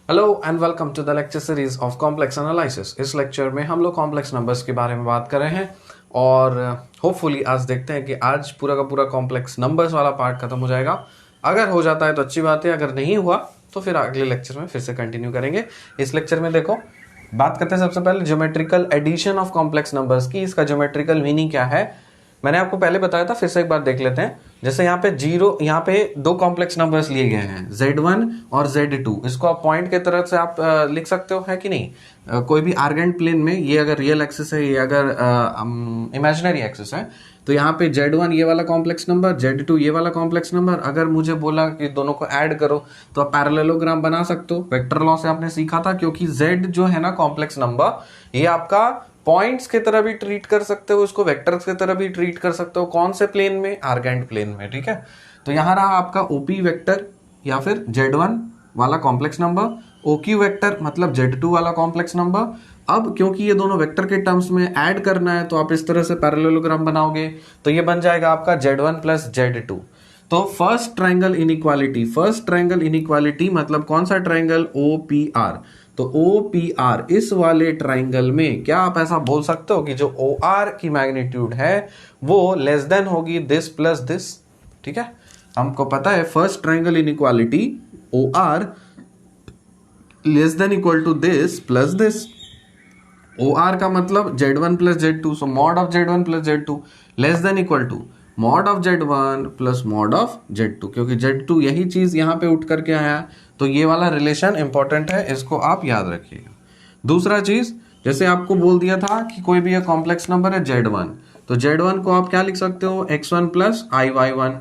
Hello and welcome to the lecture series of complex analysis. इस lecture में हम लोग कॉम्प्लेक्स नंबर्स के बारे में बात कर रहे हैं और होपफुली आज देखते हैं कि आज पूरा का पूरा कॉम्प्लेक्स नंबर्स वाला पार्ट खत्म हो जाएगा। अगर हो जाता है तो अच्छी बात है, अगर नहीं हुआ तो फिर अगले लेक्चर में फिर से कंटिन्यू करेंगे। इस लेक्चर में देखो बात करते हैं सबसे पहले geometrical addition of complex numbers की। इसका ज्योमेट्रिकल मीनिंग क्या है मैंने आपको पहले बताया था, फिर से एक बार देख लेते हैं। जैसे यहाँ पे यहाँ पे दो कॉम्प्लेक्स नंबर्स लिए गए हैं Z1 और Z2। इसको आप पॉइंट के तरह से आप लिख सकते हो, है कि नहीं। कोई भी आर्गेंट प्लेन में ये अगर रियल एक्सिस है, ये अगर इमेजिनरी एक्सिस है, तो यहाँ पे Z1 ये वाला कॉम्प्लेक्स नंबर, Z2 ये वाला कॉम्प्लेक्स नंबर। अगर मुझे बोला कि दोनों को ऐड करो तो आप पैरेललोग्राम बना सकते हो। वेक्टर लॉ से आपने सीखा था, क्योंकि Z जो है ना कॉम्प्लेक्स नंबर, ये आपका पॉइंट्स की तरह भी ट्रीट कर सकते हो, इसको वेक्टर्स की तरह भी ट्रीट कर सकते हो। कौन से प्लेन में? आर्गेंट प्लेन में, ठीक है। तो यहां रहा आपका OP वेक्टर या फिर Z1 वाला कॉम्प्लेक्स नंबर, OQ वेक्टर मतलब Z2 वाला कॉम्प्लेक्स नंबर। अब क्योंकि ये दोनों वेक्टर के टर्म्स में ऐड करना है तो आप इस तरह से पैरेललोग्राम बनाओगे, तो ये बन जाएगा आपका Z1 प्लस Z2। तो फर्स्ट ट्रायंगल इनइक्वालिटी मतलब कौन सा ट्रायंगल? OPR। तो OPR इस वाले ट्रायंगल में क्या आप ऐसा बोल सकते हो कि जो OR की मैग्नीट्यूड है वो लेस देन होगी दिस प्लस दिस, ठीक है। हमको पता है first triangle inequality OR less than equal to this plus this. OR का मतलब Z1 plus Z2, so mod of Z1 plus Z2 less than equal to mod of Z1 plus mod of Z2, क्योंकि Z2 यही चीज यहां पे उठ करके आया, तो ये वाला रिलेशन इंपॉर्टेंट है, इसको आप याद रखिएगा। दूसरा चीज, जैसे आपको बोल दिया था कि कोई भी कॉम्प्लेक्स नंबर है Z1, तो Z1 को आप क्या लिख सकते हो? X1 plus IY1।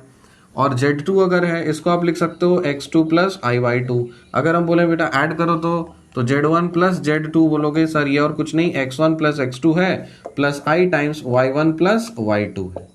और Z2 अगर है, इसको आप लिख सकते हो X2 प्लस IY2। अगर हम बोले बेटा ऐड करो तो Z1 प्लस Z2 बोलोगे सर ये और कुछ नहीं, X1 प्लस X2 है plus I times Y1 plus Y2 है।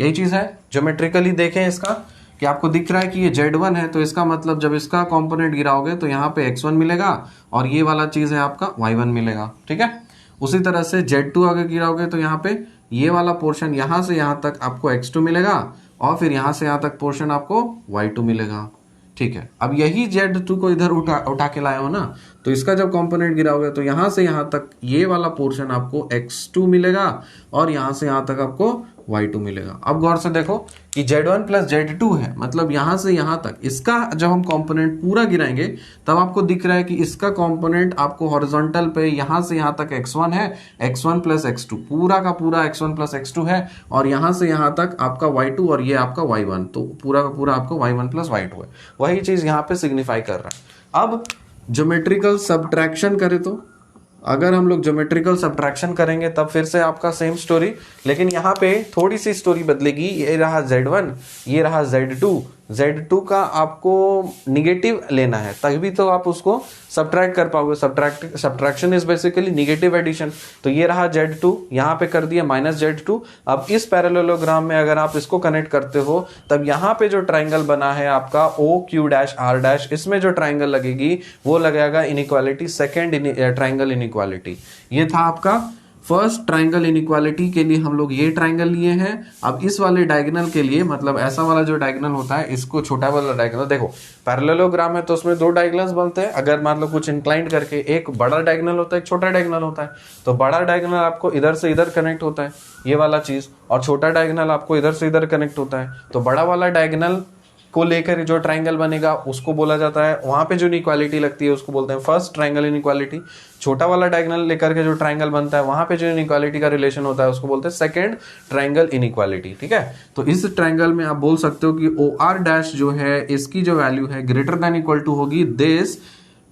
यही चीज है। ज्योमेट्रिकली देखें इसका कि आपको दिख रहा है कि ये Z1 है, तो इसका मतलब जब इसका कंपोनेंट गिराओगे तो यहाँ पे X1 मिलेगा और ये वाला चीज है आपका Y1 मिलेगा, ठीक है। उसी तरह से Z2 अगर गिराओगे तो यहाँ पे ये वाला पोर्शन यहाँ से यहाँ तक आपको X2 मिलेगा और फिर यहाँ से यहाँ तक पोर्शन आपको Y2 मिलेगा, ठीक है। अब यही Z2 को इधर उठा के लाए हो ना, तो इसका जब कंपोनेंट गिराओगे तो यहाँ से यहाँ तक ये वाला पोर्शन आपको X2 मिलेगा और यहाँ से यहाँ तक आपको Y2 मिलेगा। अब गौर से देखो कि Z1 प्लस Z2 है, मतलब यहाँ से यहाँ तक इसका जब हम कंपोनेंट पूरा गिराएंगे तब आपको दिख रहा है कि इसका कंपोनेंट आपको हॉरिजॉन्टल पे यहाँ से यहाँ तक X1 है, X1 प्लस X2 पूरा का पूरा X1 प्लस X2 है, और यहाँ से यहाँ तक आपका Y2 और ये आपका Y1, तो पूरा का पूरा आपको Y1 प्लस Y2 है। वही चीज यहाँ पे सिग्निफाई कर रहा है। अब ज्योमेट्रिकल सब्ट्रैक्शन करें तो अगर हम लोग ज्योमेट्रिकल सब्ट्रैक्शन करेंगे तब फिर से आपका सेम स्टोरी, लेकिन यहाँ पे थोड़ी सी स्टोरी बदलेगी। ये रहा Z1, ये रहा Z2 का आपको निगेटिव लेना है, तभी तो आप उसको सब्ट्रैक्ट कर पाओगे। Subtraction is basically negative addition. तो ये रहा Z2, यहाँ पे कर दिया माइनस Z2। अब इस पैरेललोग्राम में अगर आप इसको कनेक्ट करते हो तब यहाँ पे जो ट्राइंगल बना है आपका OQ', इसमें जो ट्राइंगल लगेगी वो लगेगा इनइक्वालिटी, सेकेंड ट्राइंगल इनइक्वालिटी। ये था आपका फर्स्ट ट्राइंगल इनइक्वालिटी के लिए हम लोग ये ट्राइंगल लिए हैं। अब इस वाले डायगोनल के लिए, मतलब ऐसा वाला जो डायगोनल होता है, इसको छोटा वाला डायगोनल, देखो पैरेललोग्राम है तो उसमें दो डायगोनल्स बनते हैं। अगर मान लो कुछ इंक्लाइंड करके, एक बड़ा डायगोनल होता है, एक छोटा डायगोनल होता है। तो बड़ा डायगोनल आपको इधर से इधर कनेक्ट होता है, ये वाला चीज, और छोटा डायगोनल आपको इधर से इधर कनेक्ट होता है। तो बड़ा वाला डायगोनल को लेकर जो ट्राइंगल बनेगा उसको बोला जाता है, वहां पे जो इनइक्वालिटी लगती है उसको बोलते हैं फर्स्ट ट्राइंगल इनइक्वालिटी। छोटा वाला डायगोनल लेकर के जो ट्राइंगल बनता है वहां पे जो इनइक्वालिटी का रिलेशन होता है उसको बोलते हैं सेकंड ट्राइंगल इनइक्वालिटी, ठीक है। तो इस ट्राइंगल में आप बोल सकते हो कि OR' जो है इसकी जो वैल्यू है ग्रेटर देन इक्वल टू होगी दिस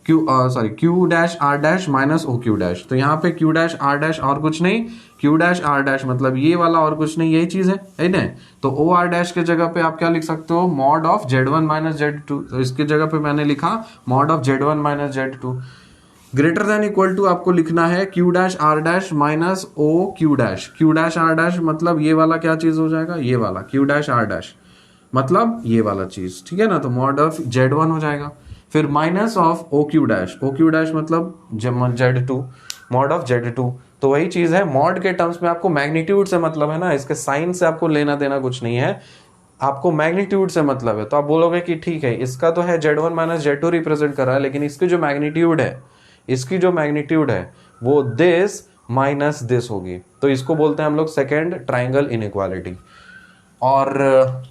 Q', माइनस OQ'। तो यहाँ पे Q', और कुछ नहीं, Q', मतलब ये वाला और कुछ नहीं, यही चीज है ना। तो OR' के जगह पे आप क्या लिख सकते हो? Mod of Z1 minus Z2। तो इसके जगह पे मैंने लिखा mod of Z1 minus Z2। Greater than equal to आपको लिखना है Q', माइनस OQ'। मतलब ये वाला क्या चीज हो जाएगा? ये वाला Q', मतलब ये वाला चीज, ठीक है ना। तो मॉड ऑफ Z1 हो जाएगा, फिर माइनस ऑफ OQ', मतलब Z2, मॉड ऑफ Z2। तो वही चीज है, मॉड के टर्म्स में आपको मैग्नीट्यूड से मतलब है ना, इसके साइन से आपको लेना देना कुछ नहीं है। आपको मैग्नीट्यूड से मतलब है, तो आप बोलोगे कि ठीक है इसका तो है Z1 माइनस Z2 रिप्रेजेंट कर रहा है, लेकिन इसकी जो मैग्नीट्यूड है, इसकी जो मैग्नीट्यूड है वो दिस माइनस दिस होगी, तो इसको बोलते हैं हम लोग सेकेंड ट्राइंगल इनइक्वालिटी। और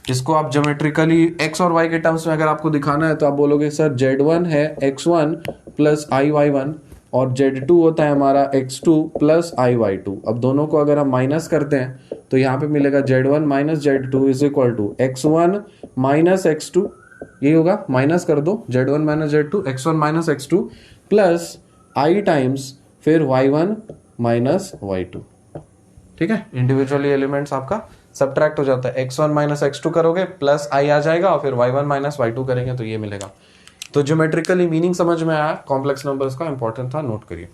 इसको आप ज्योमेट्रिकली एक्स और वाई के टर्म्स में अगर आपको दिखाना है तो आप बोलोगे सर Z1 है x1 प्लस IY1 और Z2 होता है हमारा x2 प्लस IY2। अब दोनों को अगर हम माइनस करते हैं तो यहाँ पे मिलेगा Z1 minus Z2 is equal to x1 minus x2, ये होगा, माइनस कर दो Z1 minus Z2, x1 minus x2 plus I times फिर Y1 माइनस Y2। ठीक है, इंडिविजुअली एलिमेंट्स आपका सब्ट्रैक्ट हो जाता है, x1 माइनस x2 करोगे प्लस I आ जाएगा और फिर y1 माइनस y2 करेंगे तो ये मिलेगा। तो ज्योमेट्रिकली मीनिंग समझ में आया, कॉम्प्लेक्स नंबर्स का इंपॉर्टेंट था, नोट करिए।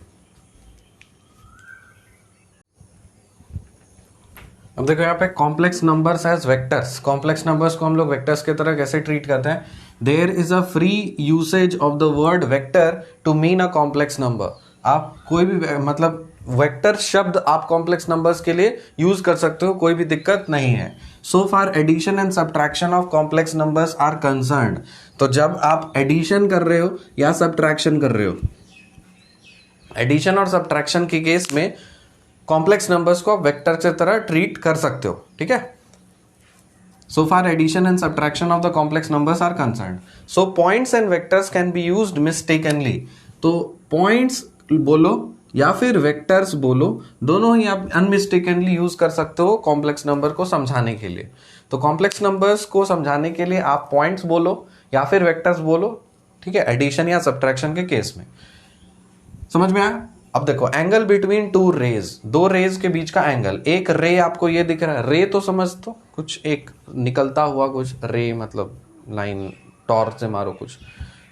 अब देखो यहाँ पे complex numbers as vectors, complex numbers को हम लोग वेक्टर्स की तरह कैसे ट्रीट करते हैं। There is a free usage of the word vector to mean a complex number. आप कोई भी मतलब वेक्टर शब्द आप कॉम्प्लेक्स नंबर्स के लिए यूज कर सकते हो, कोई भी दिक्कत नहीं है। So far addition and subtraction of complex numbers are concerned, तो जब आप एडिशन कर रहे हो या सब्ट्रैक्शन कर रहे हो, एडिशन और सब्ट्रैक्शन के केस में कॉम्प्लेक्स नंबर्स को आप वेक्टर की तरह ट्रीट कर सकते हो। ठीक है, so far addition and subtraction of the complex numbers are concerned, so points and vectors can be used mistakenly। तो points बोलो या फिर वेक्टर्स बोलो, दोनों ही आप अनमिस्टेकनली यूज कर सकते हो कॉम्प्लेक्स नंबर को समझाने के लिए। तो कॉम्प्लेक्स नंबर्स को समझाने के लिए आप पॉइंट्स बोलो या फिर वेक्टर्स बोलो, ठीक है, एडिशन या सब्ट्रैक्शन के केस में। समझ में आया? अब देखो एंगल बिटवीन टू रेज, दो रेज के बीच का एंगल, एक रे आपको ये दिख रहा है, रे तो समझ दो कुछ एक निकलता हुआ कुछ रे, मतलब लाइन टॉर्च से मारो कुछ,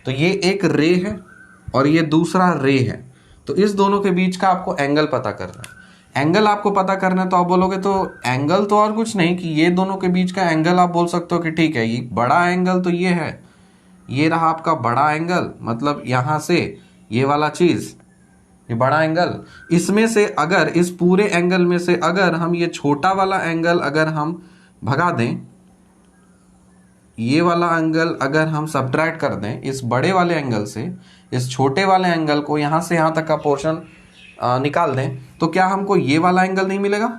तो ये एक रे है और ये दूसरा रे है, तो इस दोनों के बीच का आपको एंगल पता करना है। एंगल आपको पता करना है तो आप बोलोगे तो एंगल तो और कुछ नहीं कि ये दोनों के बीच का एंगल आप बोल सकते हो कि ठीक है ये बड़ा एंगल तो ये है, ये रहा आपका बड़ा एंगल, मतलब यहां से ये वाला चीज, ये बड़ा एंगल, इसमें से अगर इस पूरे एंगल में से अगर हम ये छोटा वाला एंगल अगर हम भगा दें, ये वाला एंगल अगर हम सब्ट्रैक्ट कर दें इस बड़े वाले एंगल से, इस छोटे वाले एंगल को यहां से यहां तक का पोर्शन निकाल दें, तो क्या हमको ये वाला एंगल नहीं मिलेगा?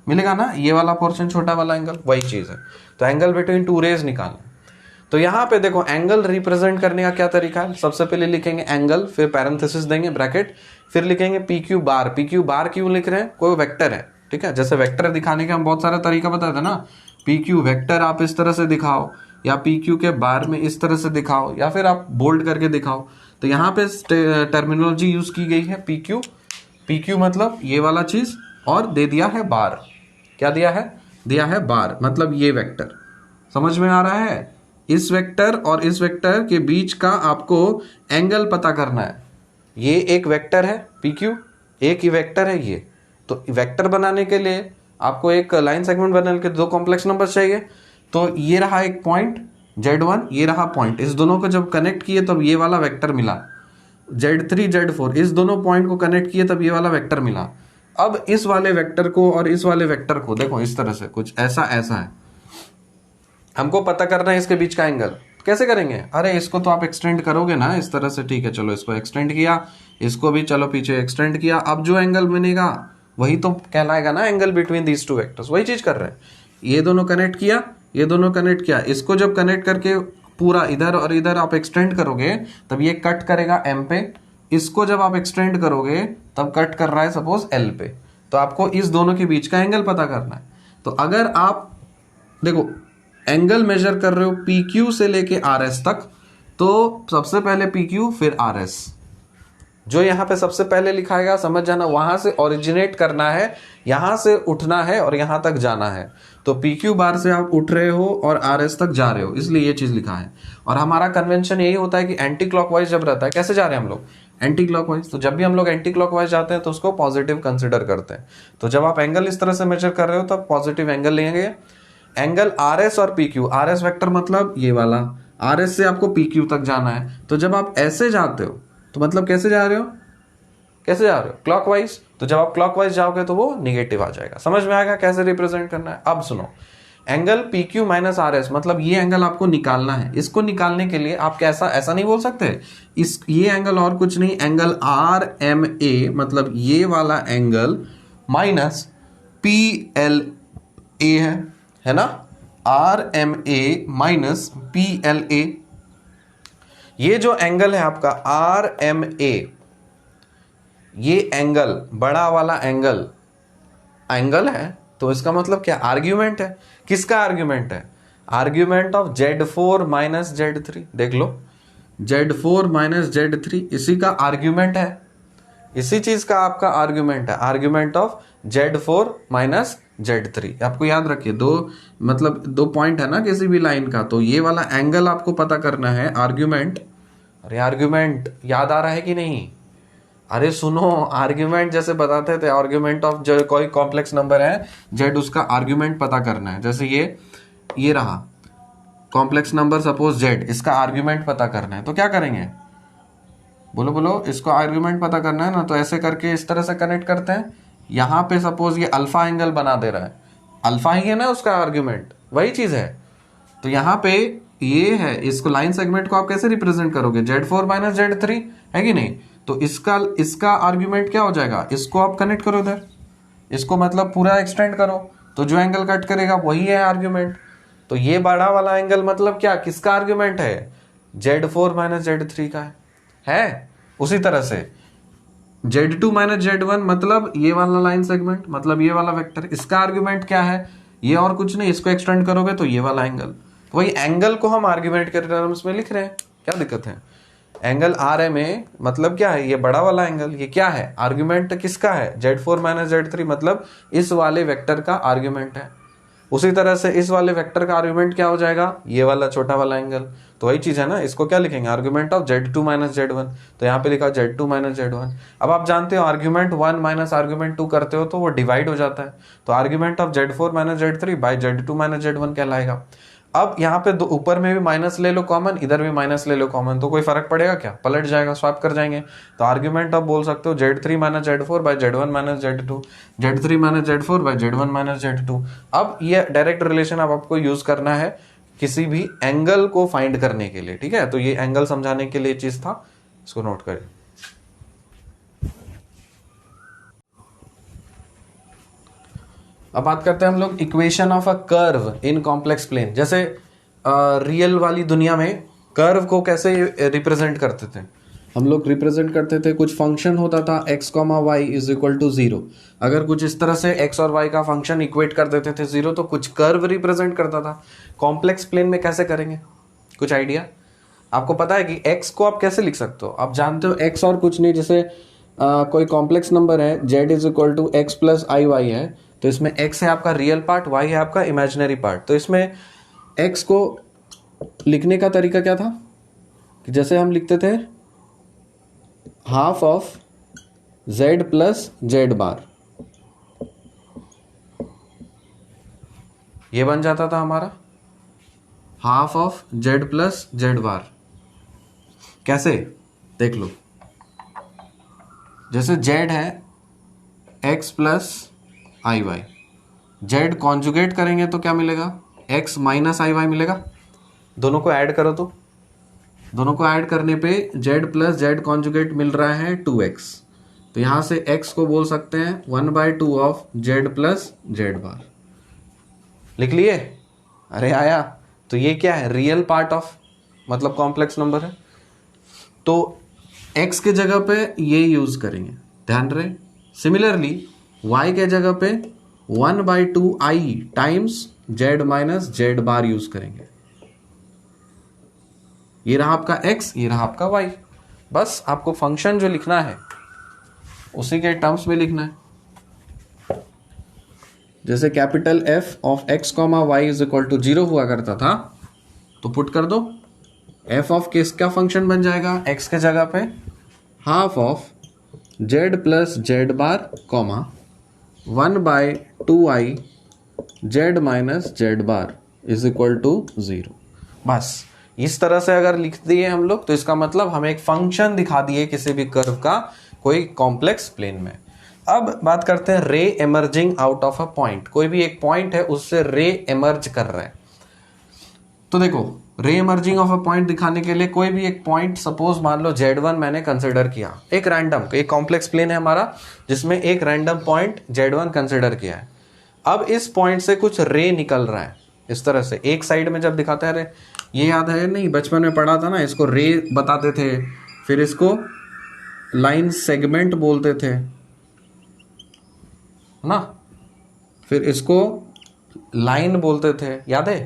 मिलेगा ना, ये वाला पोर्शन छोटा वाला एंगल, वही चीज है। तो एंगल बिटवीन टू रेज निकालना। तो यहाँ पे देखो एंगल रिप्रेजेंट करने का क्या तरीका है, सबसे पहले लिखेंगे एंगल, फिर पैरेंथेसिस देंगे ब्रैकेट, फिर लिखेंगे PQ बार। PQ बार क्यों लिख रहे हैं? कोई वेक्टर है, ठीक है, जैसे वेक्टर दिखाने का हम बहुत सारा तरीका बताते हैं ना, PQ वेक्टर आप इस तरह से दिखाओ या PQ के बार में इस तरह से दिखाओ या फिर आप बोल्ड करके दिखाओ। तो यहाँ पे टर्मिनोलॉजी यूज की गई है PQ। PQ मतलब ये वाला चीज और दे दिया है बार। क्या दिया है? दिया है बार, मतलब ये वेक्टर। समझ में आ रहा है? इस वेक्टर और इस वेक्टर के बीच का आपको एंगल पता करना है। ये एक वेक्टर है PQ, एक ही वेक्टर है ये, तो वेक्टर बनाने के लिए आपको एक लाइन सेगमेंट बनाने के दो कॉम्प्लेक्स नंबर चाहिए। तो ये रहा एक पॉइंट Z1, ये रहा पॉइंट, इस दोनों को जब कनेक्ट किए तब ये वाला वेक्टर मिला। Z3 Z4 इस दोनों पॉइंट को कनेक्ट किए तब ये वाला वेक्टर मिला। अब इस वाले वेक्टर को और इस वाले वेक्टर को देखो इस तरह से कुछ ऐसा ऐसा है, हमको पता करना है इसके बीच का एंगल। कैसे करेंगे? अरे इसको तो आप एक्सटेंड करोगे ना इस तरह से, ठीक है, चलो इसको एक्सटेंड किया, इसको भी चलो पीछे एक्सटेंड किया, अब जो एंगल बनेगा वही तो कहलाएगा ना angle between these two vectors. वही चीज कर रहे हैं, ये दोनों कनेक्ट किया, ये दोनों कनेक्ट किया, इसको जब कनेक्ट करके पूरा इधर और इधर आप एक्सटेंड करोगे तब ये कट करेगा M पे, इसको जब आप एक्सटेंड करोगे तब कट कर रहा है सपोज L पे। तो आपको इस दोनों के बीच का एंगल पता करना है। तो अगर आप देखो एंगल मेजर कर रहे हो PQ से लेके RS तक, तो सबसे पहले PQ फिर RS, जो यहां पे सबसे पहले लिखाएगा समझ जाना, वहां से ओरिजिनेट करना है, यहां से उठना है और यहां तक जाना है। तो PQ बार से आप उठ रहे हो और RS तक जा रहे हो, इसलिए ये चीज लिखा है। और हमारा कन्वेंशन यही होता है कि एंटी क्लॉकवाइज जब रहता है, कैसे जा रहे हैं हम लोग? Anti clockwise. तो जब भी हम लोग एंटी क्लॉकवाइज जाते हैं तो उसको पॉजिटिव कंसिडर करते हैं। तो जब आप एंगल इस तरह से मेजर कर रहे हो तब पॉजिटिव एंगल लेंगे। एंगल RS और PQ, RS वेक्टर मतलब ये वाला, RS से आपको PQ तक जाना है। तो जब आप ऐसे जाते हो तो मतलब कैसे जा रहे हो? कैसे जा रहे हो? क्लॉकवाइज। तो जब आप क्लॉकवाइज जाओगे तो वो निगेटिव आ जाएगा। समझ में आएगा कैसे रिप्रेजेंट करना है? अब सुनो, angle P Q minus R S, मतलब ये एंगल आपको निकालना है। इसको निकालने के लिए आप कैसा ऐसा नहीं बोल सकते, इस ये एंगल और कुछ नहीं, एंगल आर एम ए, मतलब ये वाला angle minus P L A है ना, R M A minus P L A. ये जो एंगल है आपका आर एम ए, ये एंगल बड़ा वाला एंगल है, तो इसका मतलब क्या, आर्ग्यूमेंट है। किसका आर्ग्यूमेंट है, argument of Z4 minus Z3। देख लो, Z4 माइनस Z3 इसी का आर्ग्यूमेंट है, इसी चीज का आपका आर्ग्यूमेंट है, argument of Z4 minus Z3। आपको याद रखिए मतलब दो पॉइंट है ना किसी भी लाइन का, तो ये वाला एंगल आपको पता करना है, आर्ग्यूमेंट। अरे आर्ग्यूमेंट याद आ रहा है कि नहीं, अरे सुनो, आर्ग्यूमेंट जैसे बताते थे, आर्ग्यूमेंट ऑफ जो कोई कॉम्प्लेक्स नंबर है जेड, उसका आर्ग्यूमेंट पता करना है। जैसे ये रहा कॉम्प्लेक्स नंबर सपोज जेड, इसका आर्ग्यूमेंट पता करना है, तो क्या करेंगे, बोलो बोलो, इसको आर्ग्यूमेंट पता करना है ना, तो ऐसे करके इस तरह से कनेक्ट करते हैं। यहाँ पे सपोज ये अल्फा एंगल बना दे रहा है, अल्फा ही है ना उसका आर्ग्यूमेंट, वही चीज है। तो यहाँ पे ये है, इसको लाइन सेगमेंट को आप कैसे रिप्रेजेंट करोगे, Z4 माइनस Z3 है कि नहीं। तो इसका आर्ग्यूमेंट क्या हो जाएगा, इसको आप कनेक्ट करो इधर, इसको मतलब पूरा एक्सटेंड करो, तो जो एंगल कट करेगा वही है आर्ग्यूमेंट। तो ये बड़ा वाला एंगल मतलब क्या, किसका आर्ग्यूमेंट है, Z4 माइनस Z3 का है। उसी तरह से Z2 माइनस Z1 मतलब ये वाला लाइन सेगमेंट, मतलब ये वाला वेक्टर, इसका आर्ग्यूमेंट क्या है, ये और कुछ नहीं, इसको एक्सटेंड करोगे तो ये वाला एंगल। वही एंगल को हम आर्ग्यूमेंट के टर्म्स में लिख रहे हैं, क्या दिक्कत है। एंगल आर एम ए मतलब क्या है, ये बड़ा वाला एंगल, ये क्या है, आर्ग्यूमेंट किसका है, Z4 माइनस Z3, मतलब इस वाले वेक्टर का आर्ग्यूमेंट है। उसी तरह से इस वाले वेक्टर का आर्ग्यूमेंट क्या हो जाएगा, ये वाला छोटा वाला एंगल। तो वही चीज है ना, इसको क्या लिखेंगे, argument of Z2 minus Z1, तो यहाँ पे लिखा Z2 माइनस Z1। अब आप जानते हो आर्ग्यूमेंट 1 माइनस आर्ग्यूमेंट 2 करते हो तो वो डिवाइड हो जाता है, तो argument of Z4 minus Z3 by Z2 minus Z1 कहलाएगा। अब यहाँ पे दो ऊपर में भी माइनस ले लो कॉमन, इधर भी माइनस ले लो कॉमन, तो कोई फर्क पड़ेगा क्या, पलट जाएगा, स्वैप कर जाएंगे। तो आर्ग्यूमेंट आप बोल सकते हो Z3 minus Z4 by Z1 minus Z2, Z3 minus Z4 by Z1 minus Z2। अब ये डायरेक्ट रिलेशन आपको यूज करना है किसी भी एंगल को फाइंड करने के लिए, ठीक है। तो ये एंगल समझाने के लिए चीज था, इसको नोट करें। अब बात करते हैं हम लोग equation of a curve in complex plane. जैसे रियल वाली दुनिया में कर्व को कैसे रिप्रेजेंट करते थे, हम लोग रिप्रेजेंट करते थे, कुछ फंक्शन होता था x, y is equal to 0। अगर कुछ इस तरह से x और y का फंक्शन इक्वेट कर देते थे 0, तो कुछ कर्व रिप्रेजेंट करता था। कॉम्प्लेक्स प्लेन में कैसे करेंगे, कुछ आइडिया आपको पता है कि x को आप कैसे लिख सकते हो, आप जानते हो x और कुछ नहीं, जैसे कोई कॉम्प्लेक्स नंबर है z is equal to x plus I y है, तो इसमें x है आपका रियल पार्ट, y है आपका इमेजिनरी पार्ट। तो इसमें x को लिखने का तरीका क्या था, कि जैसे हम लिखते थे half of z plus z bar, ये बन जाता था हमारा half of z plus z bar. कैसे देख लो, जैसे z है x प्लस आई वाई, जेड कॉन्जुगेट करेंगे तो क्या मिलेगा, x माइनस आई वाई मिलेगा। दोनों को ऐड करो, तो दोनों को ऐड करने पे z प्लस जेड कॉन्जुगेट मिल रहा है 2x, तो यहां से x को बोल सकते हैं 1/2 ऑफ z प्लस जेड बार। लिख लिए, अरे आया। तो ये क्या है, रियल पार्ट ऑफ, मतलब कॉम्प्लेक्स नंबर है, तो x के जगह पे ये यूज करेंगे, ध्यान रहे। सिमिलरली y के जगह पे 1/2 i times z minus z bar use करेंगे। ये रहा आपका x, ये रहा आपका y। बस आपको फंक्शन जो लिखना है उसी के टर्म्स में लिखना है। जैसे capital F of x, y is equal to 0 हुआ करता था, तो पुट कर दो, f ऑफ किसका फंक्शन बन जाएगा, x के जगह पे half of z plus z bar comma 1/2 i z minus z bar is equal to 0। बस इस तरह से अगर लिख दिए हम लोग, तो इसका मतलब हमें एक फंक्शन दिखा दिए किसी भी कर्व का कोई कॉम्प्लेक्स प्लेन में। अब बात करते हैं रे emerging out of a point. कोई भी एक पॉइंट है उससे रे एमर्ज कर रहा है। तो देखो रे एमर्जिंग ऑफ अ पॉइंट दिखाने के लिए कोई भी एक पॉइंट, सपोज मान लो Z1 मैंने कंसिडर किया, एक रैंडम, एक कॉम्प्लेक्स प्लेन है हमारा जिसमें एक रैंडम पॉइंट Z1 कंसिडर किया है। अब इस पॉइंट से कुछ रे निकल रहा है इस तरह से, एक साइड में जब दिखाता है रे, ये याद है नहीं, बचपन में पढ़ा था ना, इसको रे बताते थे, फिर इसको लाइन सेगमेंट बोलते थे ना, फिर इसको लाइन बोलते थे, याद है?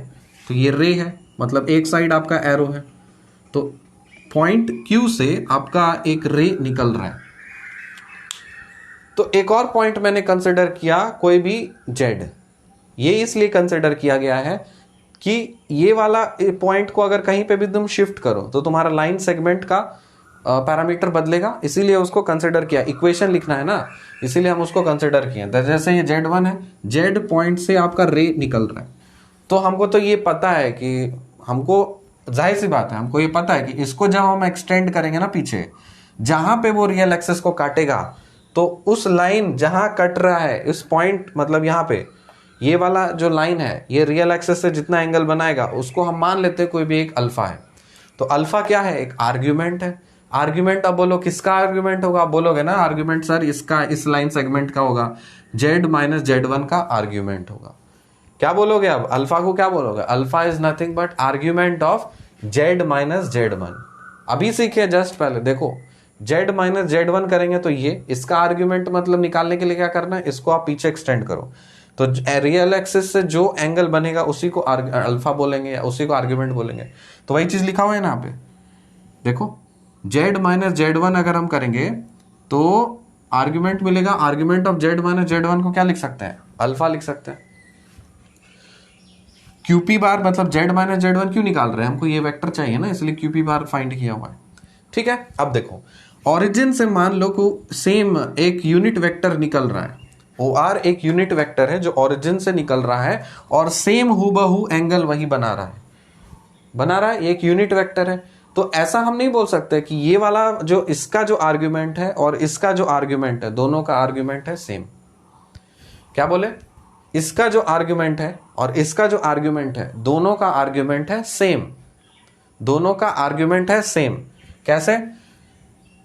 तो ये रे है, मतलब एक साइड आपका एरो है, तो पॉइंट Q से आपका एक रे निकल रहा है। तो एक और पॉइंट मैंने कंसिडर किया, कोई भी Z, ये इसलिए कंसिडर किया गया है कि ये वाला पॉइंट को अगर कहीं पे भी तुम शिफ्ट करो तो तुम्हारा लाइन सेगमेंट का पैरामीटर बदलेगा, इसीलिए उसको कंसिडर किया। इक्वेशन लिखना है ना, इसीलिए हम उसको कंसिडर किए। जैसे ये Z1 है, Z पॉइंट से आपका रे निकल रहा है, तो हमको तो ये पता है कि हमको, जाहिर सी बात है, हमको ये पता है कि इसको जब हम एक्सटेंड करेंगे ना पीछे, जहां पे वो रियल एक्सिस को काटेगा, तो उस लाइन जहां कट रहा है इस पॉइंट, मतलब यहाँ पे ये वाला जो लाइन है, ये रियल एक्सिस से जितना एंगल बनाएगा उसको हम मान लेते हैं कोई भी एक अल्फा है। तो अल्फा क्या है? एक आर्ग्यूमेंट है। आर्ग्यूमेंट, अब बोलो किसका आर्ग्यूमेंट होगा? आप बोलोगे ना आर्ग्यूमेंट सर इसका, इस लाइन सेगमेंट का होगा, Z माइनस Z1 का आर्ग्यूमेंट होगा। क्या बोलोगे अब? अल्फा को क्या बोलोगे? Alpha is nothing but argument of Z minus Z1। अभी सीखे जस्ट पहले, देखो Z माइनस Z1 करेंगे तो ये, इसका आर्ग्यूमेंट मतलब निकालने के लिए क्या करना है, इसको आप पीछे एक्सटेंड करो, तो रियल एक्सिस से जो एंगल बनेगा उसी को अल्फा बोलेंगे या उसी को आर्ग्यूमेंट बोलेंगे। तो वही चीज लिखा हुआ है ना यहाँ पे, देखो Z माइनस Z1 अगर हम करेंगे तो आर्ग्यूमेंट मिलेगा, argument of Z minus Z1 को क्या लिख सकते हैं? अल्फा लिख सकते हैं। QP बार मतलब Z माइनस Z1 क्यों निकाल रहे हैं? हमको ये वेक्टर चाहिए ना, इसलिए QP बार फाइंड किया हुआ है। ठीक है, अब देखो ओरिजिन से मान लो को सेम एक यूनिट वेक्टर निकल रहा है, OR एक यूनिट वेक्टर है जो ओरिजिन से निकल रहा है और सेम हूबहू एंगल वही बना रहा है, एक यूनिट वेक्टर है। तो ऐसा हम नहीं बोल सकते कि ये वाला जो इसका जो आर्ग्यूमेंट है और इसका जो आर्ग्यूमेंट है, दोनों का आर्ग्यूमेंट है सेम। क्या बोले? इसका जो आर्ग्यूमेंट है और इसका जो आर्ग्यूमेंट है, दोनों का आर्ग्यूमेंट है सेम, दोनों का आर्ग्यूमेंट है सेम। कैसे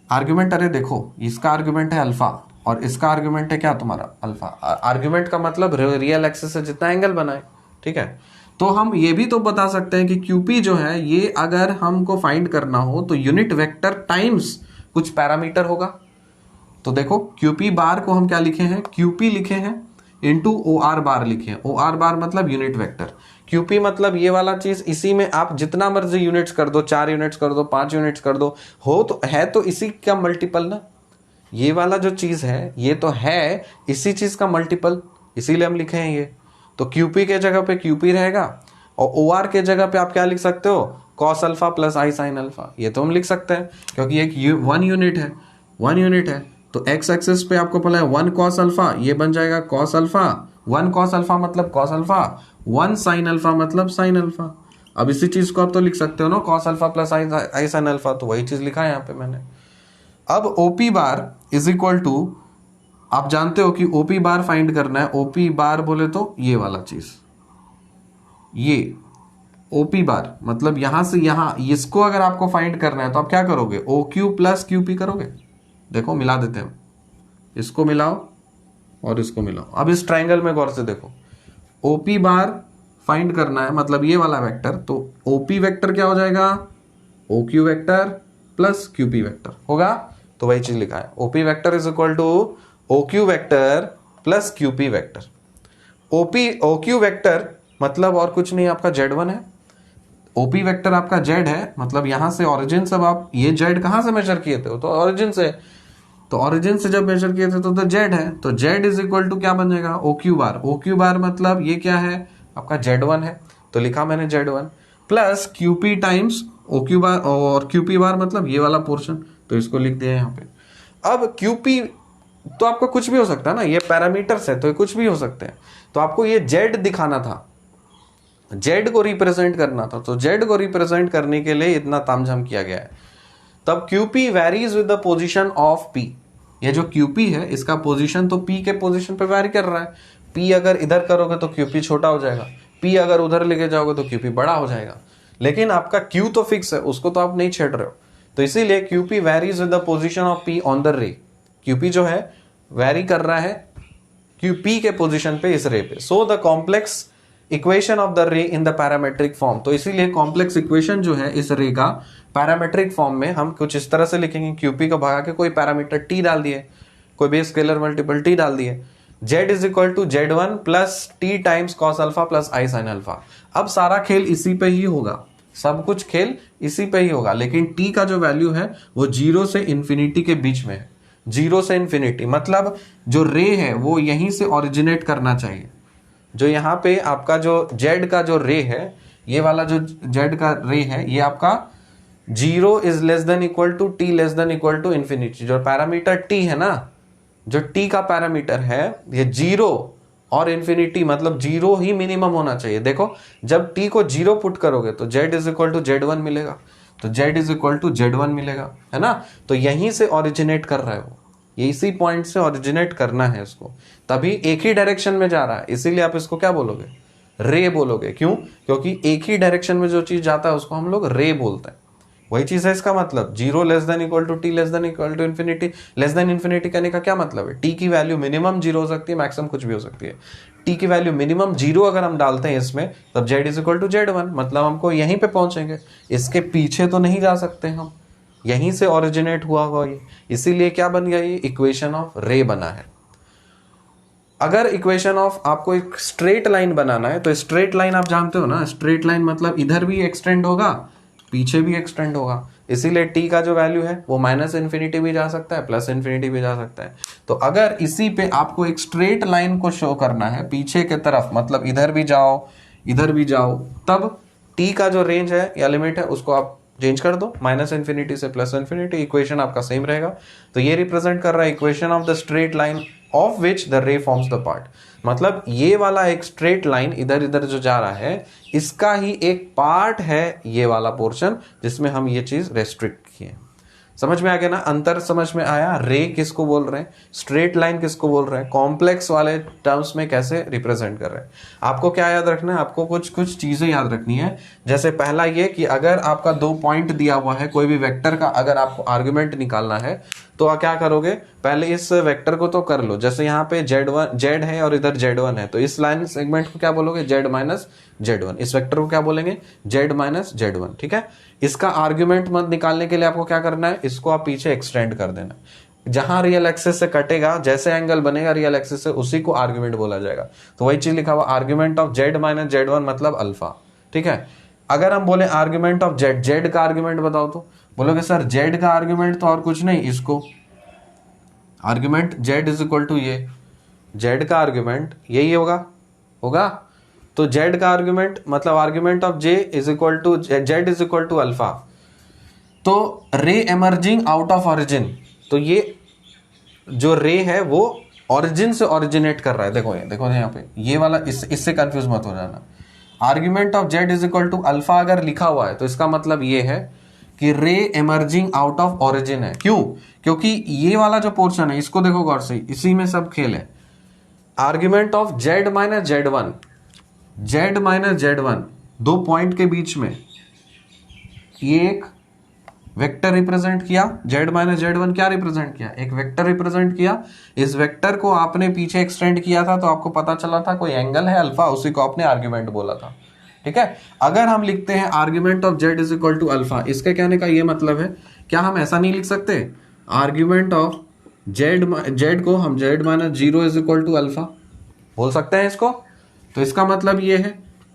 आर्ग्यूमेंट? अरे देखो, इसका आर्ग्यूमेंट है अल्फा और इसका आर्ग्यूमेंट है क्या तुम्हारा? अल्फा। आर्ग्यूमेंट का मतलब रियल एक्सिस से जितना एंगल बनाए। ठीक है, तो हम ये भी तो बता सकते हैं कि QP जो है, ये अगर हमको फाइंड करना हो तो यूनिट वेक्टर टाइम्स कुछ पैरामीटर होगा। तो देखो QP बार को हम क्या लिखे हैं? QP लिखे हैं इंटू OR बार लिखे हैं। OR बार मतलब यूनिट वेक्टर, QP मतलब ये वाला चीज, इसी में आप जितना मर्जी यूनिट्स कर दो, 4 यूनिट्स कर दो, 5 यूनिट्स कर दो, हो तो है तो इसी का मल्टीपल ना। ये वाला जो चीज है ये तो है इसी चीज का मल्टीपल, इसीलिए हम लिखे हैं ये। तो QP के जगह पे QP रहेगा और OR के जगह पे आप क्या लिख सकते हो? cos alpha plus I sin alpha. ये तो हम लिख सकते हैं क्योंकि एक 1 यूनिट है, तो x एक्सिस पे आपको पता है 1 cos अल्फा, ये बन जाएगा cos अल्फा। 1 cos अल्फा मतलब cos अल्फा, 1 sin अल्फा मतलब sin अल्फा। अब इसी चीज को आप तो लिख सकते हो ना, cos alpha plus I sin alpha, तो वही चीज लिखा है यहाँ पे मैंने। अब OP bar is equal to, आप जानते हो कि OP बार फाइंड करना है। OP बार बोले तो ये वाला चीज, ये OP बार मतलब यहां से यहां, इसको अगर आपको फाइंड करना है तो आप क्या करोगे? OQ प्लस QP करोगे। देखो मिला देते हैं, इसको मिलाओ और इसको मिलाओ। अब इस ट्रायंगल में गौर से देखो, OP बार फाइंड करना है मतलब ये वाला वेक्टर, तो OP वेक्टर क्या हो जाएगा? OQ vector plus QP vector होगा। तो वही चीज लिखा है, OP vector is equal to OQ vector plus QP vector. OQ vector मतलब और कुछ नहीं, आपका Z1 है। OP वेक्टर आपका Z है, मतलब यहां से ऑरिजिन, सब आप ये Z कहां से मेजर किए थे? तो ऑरिजिन से, तो ऑरिजिन से जब मेजर किए थे तो Z है, तो Z इज इक्वल टू क्या बन जाएगा? OQ बार। OQ बार मतलब ये क्या है? आपका Z1 है, तो लिखा मैंने Z1 plus QP times OQ बार, और QP बार मतलब ये वाला पोर्शन, तो इसको लिख दिया यहाँ पे। अब QP तो आपका कुछ भी हो सकता है ना, ये पैरामीटर्स है तो ये कुछ भी हो सकते हैं। तो आपको ये Z दिखाना था, Z को रिप्रेजेंट करना था, तो Z को रिप्रेजेंट करने के लिए इतना तामझाम किया गया है। तब QP varies with the position of P, ये जो QP है इसका पोजीशन तो P के पोजीशन पे वैरी कर रहा है। P अगर इधर करोगे तो QP छोटा हो जाएगा, P अगर उधर लेके जाओगे तो QP बड़ा हो जाएगा, लेकिन आपका Q तो फिक्स है, उसको तो आप नहीं छेड़ रहे हो। तो इसीलिए QP varies with the position of P on the रे। QP जो है वैरी कर रहा है QP के पोजीशन पे इस रे पे। So the complex equation of the रे इन द पैरामेट्रिक फॉर्म। तो इसीलिए कॉम्प्लेक्स इक्वेशन जो है इस रे का पैरामेट्रिक फॉर्म में हम कुछ इस तरह से लिखेंगे, QP को भगा के कोई पैरामीटर T डाल दिए, कोई बेस स्केलर मल्टीपल T डाल दिए, Z is equal to Z1 plus T times cos alpha plus I sine alpha. अब सारा खेल इसी पे ही होगा, सब कुछ खेल इसी पे ही होगा, लेकिन T का जो वैल्यू है वो 0 से इंफिनिटी के बीच में है। 0 से इंफिनिटी मतलब जो रे है वो यहीं से ओरिजिनेट करना चाहिए। जो यहाँ पे आपका जो Z का जो रे है, ये वाला जो Z का रे है, ये आपका 0 is less than equal to T less than equal to infinity. जो पैरामीटर T है ना, जो T का पैरामीटर है, ये 0 और इंफिनिटी मतलब 0 ही मिनिमम होना चाहिए। देखो जब T को 0 पुट करोगे तो Z is equal to Z1 मिलेगा, तो Z is equal to Z1 मिलेगा, है ना। तो यहीं से ओरिजिनेट कर रहा है वो, ये इसी पॉइंट से ओरिजिनेट करना है इसको, तभी एक ही डायरेक्शन में जा रहा है, इसीलिए आप इसको क्या बोलोगे, रे बोलोगे। क्यों? क्योंकि एक ही डायरेक्शन में जो चीज जाता है उसको हम लोग रे बोलते हैं। वही चीज है इसका मतलब 0 less than equal to T less than equal to infinity. Less than infinity कहने का क्या मतलब है, T की वैल्यू मिनिमम 0 हो सकती है, मैक्सिमम कुछ भी हो सकती है। T की वैल्यू मिनिमम 0 अगर हम डालते हैं इसमें, तब Z is equal to Z1 मतलब हमको यहीं पे पहुंचेंगे, इसके पीछे तो नहीं जा सकते हम, यहीं से ओरिजिनेट हुआ हुआ ये, इसीलिए क्या बन गया, ये इक्वेशन ऑफ रे बना है। अगर इक्वेशन ऑफ आपको एक स्ट्रेट लाइन बनाना है, तो स्ट्रेट लाइन आप जानते हो ना, स्ट्रेट लाइन मतलब इधर भी एक्सटेंड होगा, पीछे भी एक्सटेंड होगा, इसीलिए T का जो वैल्यू है वो माइनस इन्फिनिटी भी जा सकता है, प्लस इन्फिनिटी भी जा सकता है। तो अगर इसी पे आपको एक स्ट्रेट लाइन को शो करना है पीछे के तरफ, मतलब इधर भी जाओ इधर भी जाओ, तब T का जो रेंज है या लिमिट है उसको आप चेंज कर दो, माइनस इन्फिनिटी से प्लस इन्फिनिटी, इक्वेशन आपका सेम रहेगा। तो ये रिप्रेजेंट कर रहा है equation of the straight line of which the रे फॉर्म्स द पार्ट। मतलब ये वाला एक स्ट्रेट लाइन इधर इधर जो जा रहा है, इसका ही एक पार्ट है ये वाला पोर्शन जिसमें हम ये चीज रेस्ट्रिक्ट किए। समझ में आ गया ना, अंतर समझ में आया। रे किसको बोल रहे हैं, स्ट्रेट लाइन किसको बोल रहे हैं, कॉम्प्लेक्स वाले टर्म्स में कैसे रिप्रेजेंट कर रहे हैं। आपको क्या याद रखना है, आपको कुछ कुछ चीजें याद रखनी है। जैसे पहला ये कि अगर आपका 2 पॉइंट दिया हुआ है कोई भी वेक्टर का, अगर आपको आर्गुमेंट निकालना है तो आप क्या करोगे, पहले इस वेक्टर को तो कर लो। जैसे यहाँ पे Z है और इधर Z1 है, तो इस लाइन सेगमेंट को क्या बोलोगे, Z माइनस Z1। इस वेक्टर को क्या बोलेंगे, Z माइनस Z1। ठीक है, इसका आर्ग्यूमेंट मत निकालने के लिए आपको क्या करना है, इसको आप पीछे एक्सटेंड कर देना। जहां रियल एक्सिस से कटेगा, जैसे एंगल बनेगा रियल एक्सिस से, उसी को आर्ग्यूमेंट बोला जाएगा। तो वही चीज लिखा हुआ argument of Z minus Z1 मतलब अल्फा। ठीक है, अगर हम बोले आर्ग्यूमेंट ऑफ Z का आर्ग्यूमेंट बताओ, तो बोलोगे सर Z का आर्ग्यूमेंट तो और कुछ नहीं, इसको argument Z is equal to ये, Z का आर्ग्यूमेंट यही होगा। तो Z का आर्ग्यूमेंट मतलब argument of J is equal to Z is equal to alpha. तो ray emerging out of origin, तो ये जो रे है वो ऑरिजिन से ओरिजिनेट कर रहा है। देखो यहाँ पे ये वाला, इससे कंफ्यूज मत हो जाना। Argument of Z is equal to alpha अगर लिखा हुआ है तो इसका मतलब ये है कि रे एमर्जिंग आउट ऑफ ऑरिजिन है। क्यों? क्योंकि ये वाला जो पोर्शन है, इसको देखो गौर से, इसी में सब खेल है। Argument of Z minus Z1 2 point के बीच में ये एक वेक्टर रिप्रेजेंट किया। Z माइनस Z1 क्या रिप्रेजेंट किया, एक वेक्टर रिप्रेजेंट किया। इस वेक्टर को आपने पीछे एक्सटेंड किया था तो आपको पता चला था कोई एंगल है अल्फा, उसी को आपने आर्ग्यूमेंट बोला था। ठीक है, अगर हम लिखते हैं argument of Z is equal to alpha, इसके कहने का ये मतलब है, क्या हम ऐसा नहीं लिख सकते, आर्ग्यूमेंट ऑफ Z को हम Z minus 0 is equal to alpha बोल सकते हैं इसको। तो इसका मतलब ये है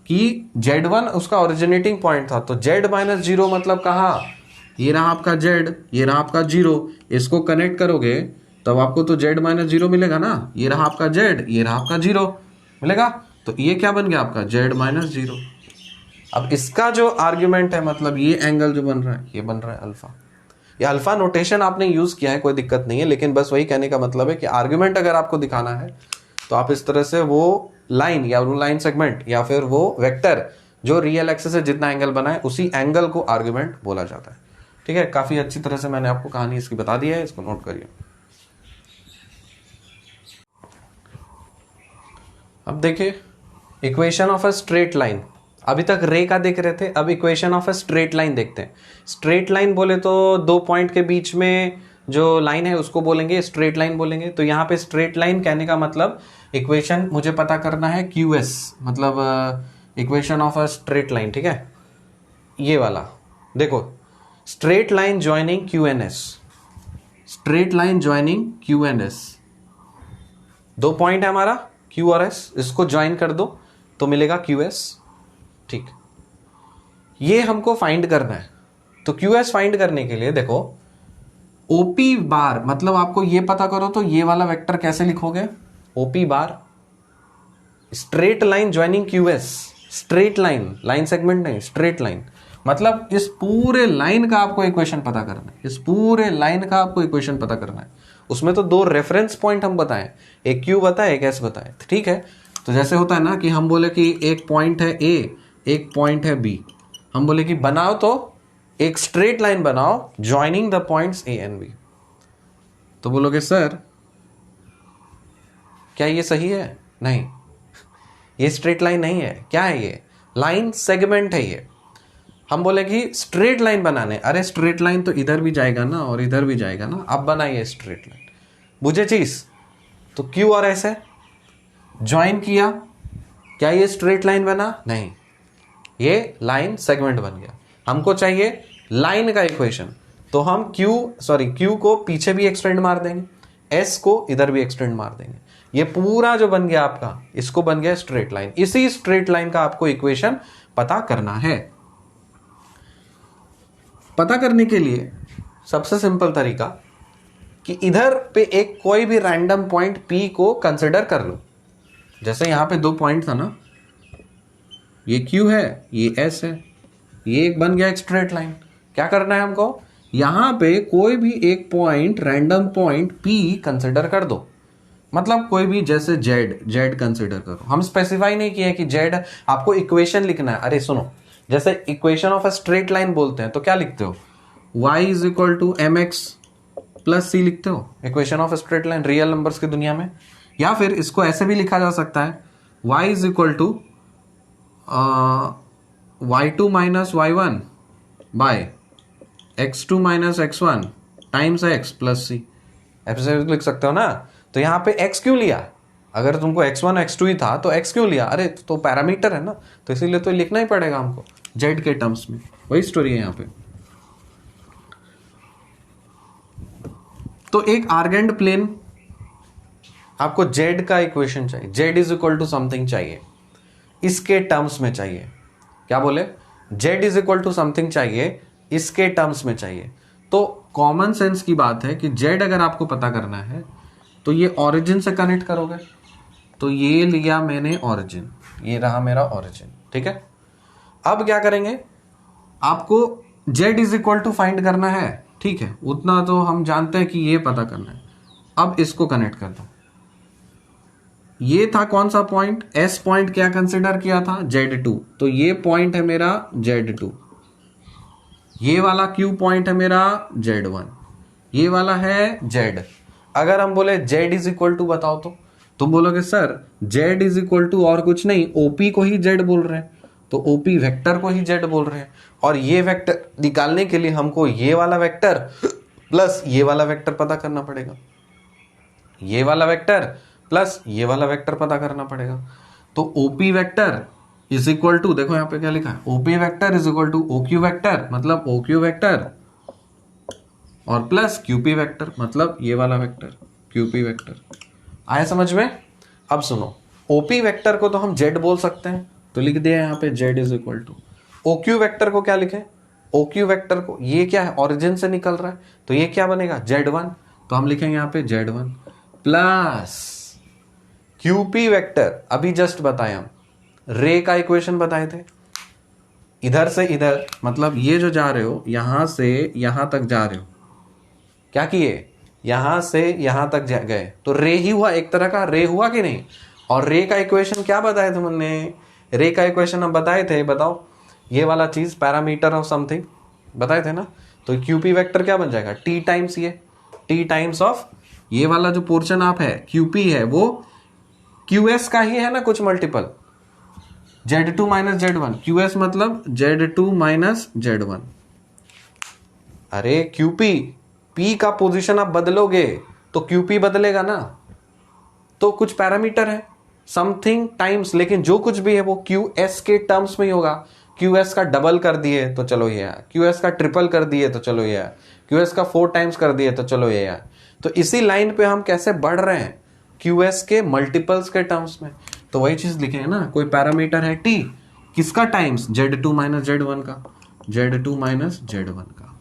कि Z1 उसका ओरिजिनेटिंग पॉइंट था, तो Z माइनस 0 मतलब कहाँ, ये रहा आपका Z, ये रहा आपका 0, इसको कनेक्ट करोगे तब आपको तो Z माइनस 0 मिलेगा ना। ये रहा आपका Z, ये रहा आपका 0 मिलेगा, तो ये क्या बन गया आपका Z माइनस 0। अब इसका जो आर्ग्यूमेंट है, मतलब ये एंगल जो बन रहा है, ये बन रहा है अल्फा। ये अल्फा नोटेशन आपने यूज किया है, कोई दिक्कत नहीं है, लेकिन बस वही कहने का मतलब है कि आर्ग्यूमेंट अगर आपको दिखाना है तो आप इस तरह से वो लाइन या वो लाइन सेगमेंट या फिर वो वेक्टर जो रियल एक्सिस से जितना एंगल बना है, उसी एंगल को आर्ग्यूमेंट बोला जाता है। ठीक है, काफी अच्छी तरह से मैंने आपको कहानी इसकी बता दी है, इसको नोट करिए। अब देखिए equation of a straight line, अभी तक रे का देख रहे थे, अब equation of a straight line देखते हैं। स्ट्रेट लाइन बोले तो दो पॉइंट के बीच में जो लाइन है उसको बोलेंगे स्ट्रेट लाइन बोलेंगे। तो यहाँ पे स्ट्रेट लाइन कहने का मतलब इक्वेशन मुझे पता करना है QS, मतलब equation of a straight line, ठीक है। ये वाला देखो, straight line joining QNS, straight line joining QNS, दो पॉइंट है हमारा Q और S, इसको ज्वाइन कर दो तो मिलेगा QS, ठीक। ये हमको फाइंड करना है। तो QS फाइंड करने के लिए देखो OP बार, मतलब आपको ये पता करो तो ये वाला वेक्टर कैसे लिखोगे, OP bar straight line joining QS, straight line, line segment नहीं, स्ट्रेट लाइन, मतलब इस पूरे लाइन का आपको इक्वेशन पता करना है, इस पूरे लाइन का आपको इक्वेशन पता करना है। उसमें तो दो रेफरेंस पॉइंट हम बताएं, एक Q बताए एक S बताए, ठीक है। तो जैसे होता है ना कि हम बोले कि एक पॉइंट है A, एक पॉइंट है B, हम बोले कि बनाओ तो एक स्ट्रेट लाइन बनाओ joining the points A and B। तो बोलोगे सर क्या ये सही है? नहीं, ये स्ट्रेट लाइन नहीं है। क्या है ये? लाइन सेगमेंट है ये। हम बोले कि स्ट्रेट लाइन बनाने, अरे स्ट्रेट लाइन तो इधर भी जाएगा ना और इधर भी जाएगा ना, अब बनाइए स्ट्रेट लाइन, मुझे चीज तो Q और S है, ज्वाइन किया, क्या ये स्ट्रेट लाइन बना? नहीं, ये लाइन सेगमेंट बन गया। हमको चाहिए लाइन का इक्वेशन, तो हम Q को पीछे भी एक्सटेंड मार देंगे, S को इधर भी एक्सटेंड मार देंगे, ये पूरा जो बन गया आपका, इसको बन गया स्ट्रेट लाइन। इसी स्ट्रेट लाइन का आपको इक्वेशन पता करना है। पता करने के लिए सबसे सिंपल तरीका कि इधर पे एक कोई भी रैंडम पॉइंट P को कंसिडर कर लो। जैसे यहां पे दो पॉइंट था ना, ये Q है, ये S है, ये एक बन गया एक स्ट्रेट लाइन। क्या करना है हमको? यहां पे कोई भी एक point, random point P consider कर दो, मतलब कोई भी, जैसे Z कंसिडर करो। हम स्पेसिफाई नहीं किया कि Z आपको इक्वेशन लिखना है। अरे सुनो, जैसे equation of a straight line बोलते हैं तो क्या लिखते हो? y is equal to mx plus c लिखते हो, equation of a straight line real numbers की दुनिया में। या फिर इसको ऐसे भी लिखा जा सकता है, y is equal to y2 minus y1 by x2 minus x1 times x plus c, ऐसे लिख सकते हो ना। तो यहाँ पे x क्यों लिया? अगर तुमको x1 x2 ही था तो x क्यों लिया? अरे तो पैरामीटर है ना, तो इसीलिए तो लिखना ही पड़ेगा हमको z के टर्म्स में। वही स्टोरी है यहाँ पे। तो एक आर्गेंड प्लेन, आपको z का इक्वेशन चाहिए, z is equal to something चाहिए, इसके टर्म्स में चाहिए। क्या बोले? z is equal to something चाहिए, इसके टर्म्स में चाहिए। तो कॉमन सेंस की बात है कि z अगर आपको पता करना है तो ये ओरिजिन से कनेक्ट करोगे। तो ये लिया मैंने ओरिजिन, ये रहा मेरा ओरिजिन, ठीक है। अब क्या करेंगे? आपको z is equal to find करना है, ठीक है, उतना तो हम जानते हैं कि ये पता करना है। अब इसको कनेक्ट कर दो। ये था कौन सा पॉइंट? S पॉइंट क्या कंसिडर किया था? Z2, तो ये पॉइंट है मेरा Z2, ये वाला Q पॉइंट है मेरा Z1, ये वाला है Z। अगर हम बोले z इज इक्वल टू बताओ तो तुम बोलोगे sir z is equal to और कुछ नहीं, OP को ही z बोल रहे हैं, तो OP वेक्टर को ही z बोल रहे हैं। और ये वेक्टर निकालने के लिए हमको ये वाला वेक्टर प्लस ये वाला वेक्टर पता करना पड़ेगा, ये वाला वेक्टर प्लस ये वाला वेक्टर पता करना पड़ेगा। तो OP vector is equal to, देखो यहाँ पे क्या लिखा है, OP vector is equal to OQ vector, मतलब OQ वेक्टर, और प्लस QP वेक्टर, मतलब ये वाला वेक्टर QP वेक्टर। आया समझ में? अब सुनो, OP वेक्टर को तो हम z बोल सकते हैं, तो लिख दिया यहाँ पे z is equal to. OQ vector को क्या लिखें? OQ वेक्टर को, ये क्या है, ओरिजिन से निकल रहा है, तो ये क्या बनेगा? Z1, तो हम लिखेंगे यहाँ पे Z1 प्लस QP वेक्टर। अभी जस्ट बताए हम, रे का इक्वेशन बताए थे, इधर से इधर, मतलब ये जो जा रहे हो यहां से यहां तक जा रहे हो, क्या किए? यहां से यहां तक गए, तो रे ही हुआ, एक तरह का रे हुआ कि नहीं? और रे का इक्वेशन क्या बताए थे हमने? रे का इक्वेशन हम बताए थे, बताओ, ये वाला चीज पैरामीटर ऑफ समथिंग बताए थे ना। तो QP वेक्टर क्या बन जाएगा? T टाइम्स ये, T टाइम्स ऑफ ये वाला जो पोर्शन आप है QP है, वो QS का ही है ना कुछ multiple, Z2 minus Z1, QS मतलब Z2 माइनस Z1। अरे QP, P का पोजीशन आप बदलोगे तो QP बदलेगा ना, तो कुछ पैरामीटर है समथिंग टाइम्स, लेकिन जो कुछ भी है वो QS के टर्म्स में ही होगा। QS का डबल कर दिए तो चलो ये है, QS का ट्रिपल कर दिए तो चलो ये है, QS का 4 टाइम्स कर दिए तो चलो ये है। तो इसी लाइन पे हम कैसे बढ़ रहे हैं, QS के मल्टीपल्स के टर्म्स में। तो वही चीज लिखे है ना, कोई पैरामीटर है T, किसका टाइम्स, Z2 माइनस Z1 का, Z2 माइनस Z1 का।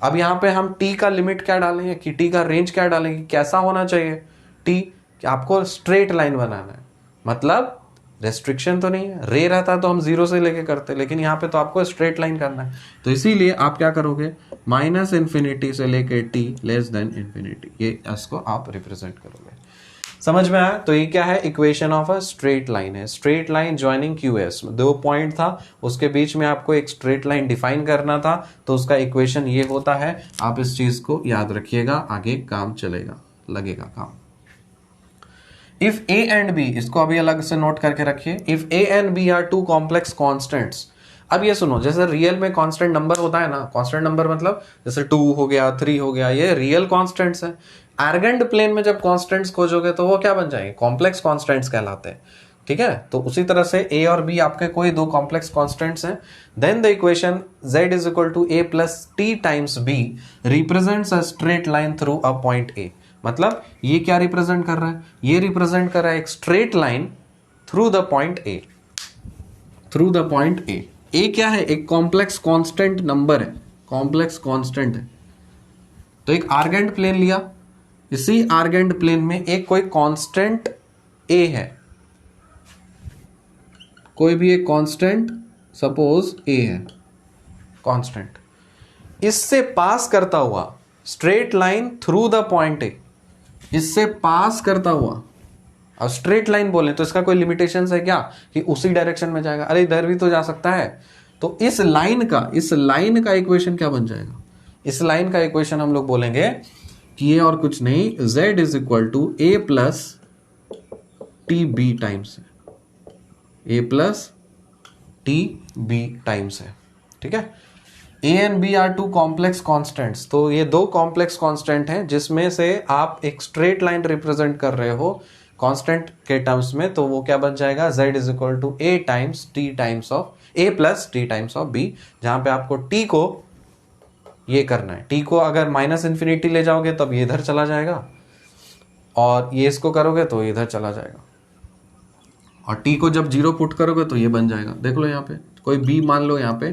अब यहाँ पे हम T का लिमिट क्या डालेंगे कि T का रेंज क्या डालेंगे, कैसा होना चाहिए T, कि आपको स्ट्रेट लाइन बनाना है, मतलब रेस्ट्रिक्शन तो नहीं है, रे रहता तो हम 0 से लेके करते, लेकिन यहाँ पे तो आपको स्ट्रेट लाइन करना है। तो इसीलिए आप क्या करोगे, माइनस इन्फिनिटी से लेके T लेस देन इन्फिनिटी, ये इसको आप रिप्रेजेंट करोगे। समझ में आया? तो ये क्या है, equation of a straight line है, straight line joining QS। 2 point था, उसके बीच में आपको एक स्ट्रेट लाइन डिफाइन करना था, तो उसका इक्वेशन ये होता है। आप इस चीज को याद रखिएगा, आगे काम चलेगा, लगेगा काम। इफ A एंड B, इसको अभी अलग से नोट करके रखिए, if A and B are two complex constants. अब ये सुनो, जैसे रियल में कांस्टेंट नंबर होता है ना, कांस्टेंट नंबर मतलब जैसे 2 हो गया, 3 हो गया, ये रियल कांस्टेंट्स है। आर्गेंड प्लेन में जब कांस्टेंट्स खोजोगे तो वो क्या बन जाएंगे, कॉम्प्लेक्स कांस्टेंट्स कहलाते हैं। ठीक है, तो उसी तरह से A और B आपके कोई 2 कॉम्प्लेक्स कांस्टेंट्स हैं। Then the equation Z is equal to A plus T times B represents a straight line through a point A। मतलब ये क्या रिप्रेजेंट कर रहा है, ये रिप्रेजेंट कर रहा है एक straight line through the point A, through the point A। A क्या है, एक कॉम्प्लेक्स कांस्टेंट नंबर है, कॉम्प्लेक्स कांस्टेंट है। तो एक आर्गेंड प्लेन लिया, इसी आर्गेंड प्लेन में एक कोई कांस्टेंट A है, कोई भी एक कांस्टेंट सपोज A है, कांस्टेंट, इससे पास करता हुआ straight line through the point A, इससे पास करता हुआ। अब स्ट्रेट लाइन बोले तो इसका कोई लिमिटेशन है क्या कि उसी डायरेक्शन में जाएगा, अरे इधर भी तो जा सकता है। तो इस लाइन का इक्वेशन क्या बन जाएगा, इस लाइन का इक्वेशन हम लोग बोलेंगे कि ये और कुछ नहीं, Z is equal to A plus T B times है, A plus T B times है। ठीक है, A and B are 2 complex constants. तो ये 2 कॉम्प्लेक्स कॉन्स्टेंट हैं जिसमें से आप एक स्ट्रेट लाइन रिप्रेजेंट कर रहे हो कांस्टेंट के टर्म्स में, तो वो क्या बन जाएगा, Z is equal to A times T times of A plus T times of B, जहां पे आपको T को ये करना है, T को अगर माइनस इन्फिनिटी ले जाओगे तब ये इधर चला जाएगा, और ये इसको करोगे तो इधर चला जाएगा, और T को जब 0 पुट करोगे तो ये बन जाएगा। देख लो यहाँ पे कोई B मान लो, यहाँ पे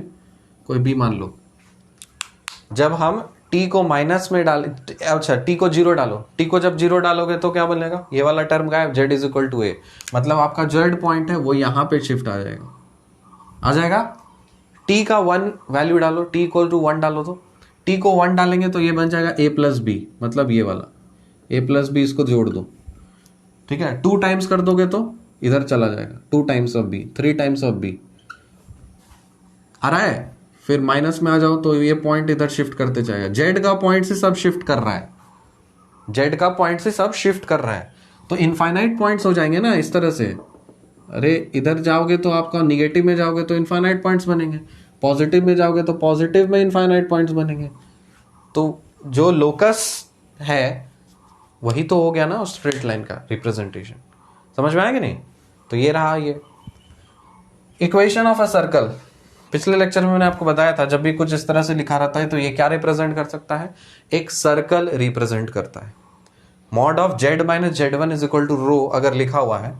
कोई B मान लो, जब हम T को माइनस में डाल, अच्छा T को 0 डालो, T को जब 0 डालोगे तो क्या बनेगा, ये वाला टर्म गायब, Z is equal to A, मतलब आपका Z पॉइंट है वो यहां पे शिफ्ट आ जाएगा, आ जाएगा। T का 1 वैल्यू डालो, T इक्वल टू 1 डालो, तो T को 1 डालेंगे तो ये बन जाएगा A प्लस B, मतलब ये वाला A प्लस B, इसको जोड़ दो। ठीक है, 2 टाइम्स कर दोगे तो इधर चला जाएगा, 2 times of B, 3 times of B आ रहा है, फिर माइनस में आ जाओ तो ये पॉइंट इधर शिफ्ट करते जाएगा। जेड का पॉइंट से सब शिफ्ट कर रहा है, जेड का पॉइंट से सब शिफ्ट कर रहा है, तो इनफाइनाइट पॉइंट्स हो जाएंगे ना इस तरह से। अरे इधर जाओगे तो आपका निगेटिव में जाओगे तो इनफाइनाइट पॉइंट्स बनेंगे, पॉजिटिव में जाओगे तो पॉजिटिव में इनफाइनाइट पॉइंट्स बनेंगे। तो जो लोकस है वही तो हो गया ना उस स्ट्रेट लाइन का रिप्रेजेंटेशन। समझ में आया कि नहीं? तो ये रहा ये इक्वेशन ऑफ अ सर्कल। पिछले लेक्चर में मैंने आपको बताया था जब भी कुछ इस तरह से लिखा रहता है तो ये क्या रिप्रेजेंट कर सकता है, एक सर्कल रिप्रेजेंट करता है। Mod of Z minus z one is equal to rho अगर लिखा हुआ है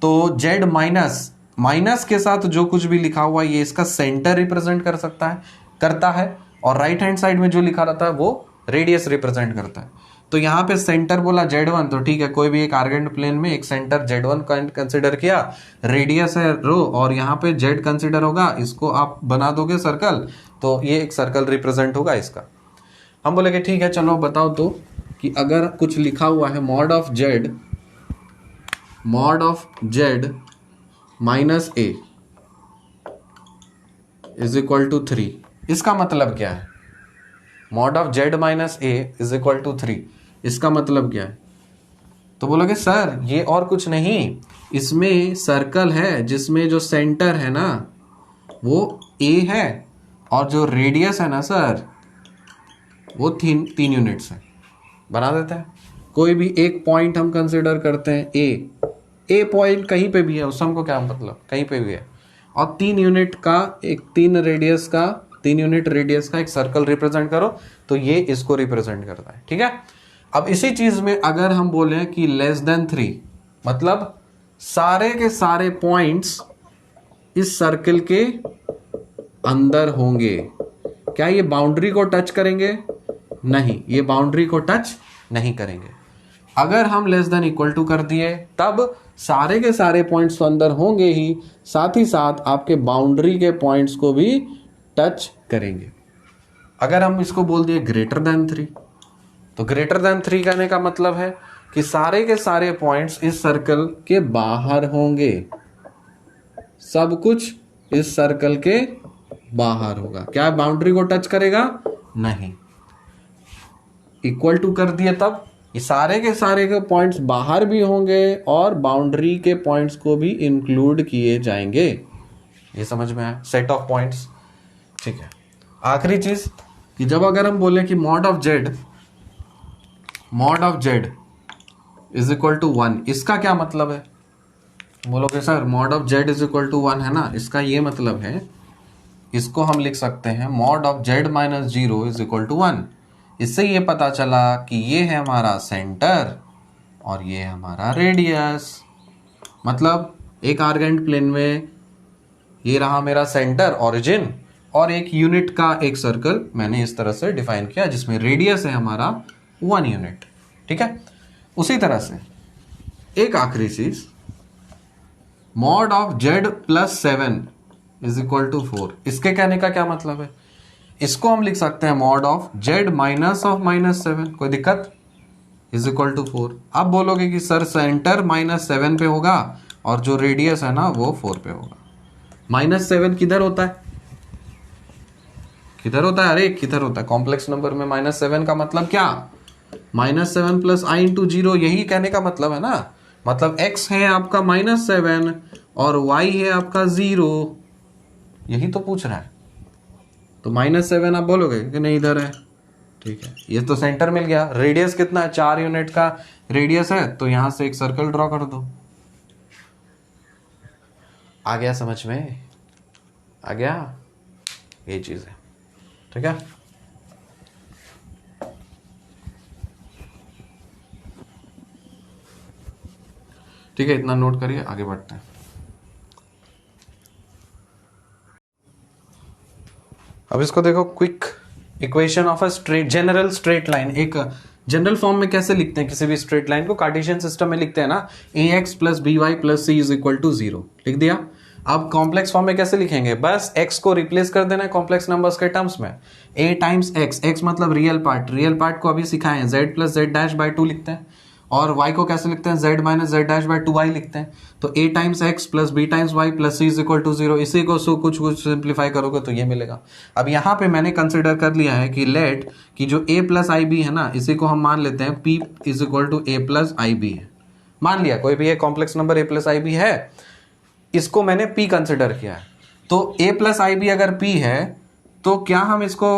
तो जेड माइनस माइनस के साथ जो कुछ भी लिखा हुआ है ये इसका सेंटर रिप्रेजेंट कर सकता है, करता है, और राइट हैंड साइड में जो लिखा रहता है वो रेडियस रिप्रेजेंट करता है। तो यहाँ पे सेंटर बोला Z1 तो ठीक है, कोई भी एक आर्गेंट प्लेन में एक सेंटर Z1 कंसिडर किया, रेडियस है रो और यहाँ पे Z कंसिडर होगा, इसको आप बना दोगे सर्कल तो ये एक सर्कल रिप्रेजेंट होगा इसका। हम बोलेंगे ठीक है चलो बताओ तो कि अगर कुछ लिखा हुआ है mod of Z minus A is equal to 3, इसका मतलब क्या है? Mod of Z minus A is equal to 3, इसका मतलब क्या है? तो बोलोगे सर ये और कुछ नहीं, इसमें सर्कल है जिसमें जो सेंटर है ना वो ए है और जो रेडियस है ना सर वो 3 यूनिट्स है। बना देते हैं। कोई भी एक पॉइंट हम कंसिडर करते हैं ए पॉइंट कहीं पे भी है, उस हमको क्या मतलब, कहीं पे भी है, और 3 यूनिट का एक 3 यूनिट रेडियस का एक सर्कल रिप्रेजेंट करो, तो ये इसको रिप्रेजेंट करता है। ठीक है। अब इसी चीज में अगर हम बोले कि लेस देन 3, मतलब सारे के सारे पॉइंट्स इस सर्कल के अंदर होंगे, क्या ये बाउंड्री को टच करेंगे? नहीं, ये बाउंड्री को टच नहीं करेंगे। अगर हम लेस देन इक्वल टू कर दिए तब सारे के सारे पॉइंट्स तो अंदर होंगे ही, साथ ही साथ आपके बाउंड्री के पॉइंट्स को भी टच करेंगे। अगर हम इसको बोल दिए ग्रेटर देन 3, तो ग्रेटर देन 3 कहने का मतलब है कि सारे के सारे पॉइंट्स इस सर्कल के बाहर होंगे, सब कुछ इस सर्कल के बाहर होगा। क्या बाउंड्री को टच करेगा? नहीं। इक्वल टू कर दिए तब ये सारे के पॉइंट्स बाहर भी होंगे और बाउंड्री के पॉइंट्स को भी इंक्लूड किए जाएंगे। ये समझ में आया? Set of points. ठीक है। आखिरी चीज कि जब अगर हम बोले कि mod of Z is equal to 1, इसका क्या मतलब है? बोलोगे sir mod of Z is equal to 1 है ना, इसका ये मतलब है, इसको हम लिख सकते हैं mod of Z minus 0 is equal to 1। इससे ये पता चला कि ये है हमारा सेंटर और ये है हमारा रेडियस। मतलब एक आर्गेंट प्लेन में ये रहा मेरा सेंटर ओरिजिन, और एक यूनिट का एक सर्कल मैंने इस तरह से डिफाइन किया जिसमें रेडियस है हमारा 1 यूनिट। ठीक है। उसी तरह से एक आखिरी चीज, mod of Z plus 7 is equal to 4, इसके कहने का क्या मतलब है? इसको हम लिख सकते हैं mod of Z minus of -7, कोई दिक्कत, इज इक्वल टू 4। अब बोलोगे कि सर सेंटर -7 पे होगा और जो रेडियस है ना वो 4 पे होगा। -7 किधर होता है? किधर होता है? अरे किधर होता है? कॉम्प्लेक्स नंबर में -7 का मतलब क्या? -7 प्लस i इंटू 0, यही कहने का मतलब है ना। मतलब x है आपका -7 और y है आपका 0, यही तो पूछ रहा है। तो -7 आप बोलोगे कि नहीं इधर है। ठीक है। ये तो सेंटर मिल गया। रेडियस कितना है? 4 यूनिट का रेडियस है, तो यहां से एक सर्कल ड्रॉ कर दो। आ गया समझ में? आ गया? ये चीज है। ठीक है। ठीक है, इतना नोट करिए, आगे बढ़ते हैं। अब इसको देखो, quick equation of a general straight line. एक जनरल फॉर्म में कैसे लिखते हैं किसी भी स्ट्रेट लाइन को? कार्टेशियन सिस्टम में लिखते हैं ना, ax plus B Y plus C is equal to 0, लिख दिया। अब कॉम्प्लेक्स फॉर्म में कैसे लिखेंगे? बस x को रिप्लेस कर देना है कॉम्प्लेक्स नंबर्स के टर्म्स में, a टाइम्स x मतलब रियल पार्ट को अभी सिखाए हैं, z plus z dash by 2 लिखते हैं, और y को कैसे लिखते हैं? z minus z dash by 2y लिखते हैं। तो a times x plus b times y plus c is equal to 0, इसी को कुछ सिंप्लीफाई करोगे तो ये मिलेगा। अब यहाँ पे मैंने कंसिडर कर लिया है कि लेट कि जो a प्लस आई बी है ना, इसी को हम मान लेते हैं p is equal to a plus I B है। मान लिया कोई भी एक complex number a plus I B है, इसको मैंने p कंसिडर किया है। तो a प्लस आई बी अगर p है तो क्या हम इसको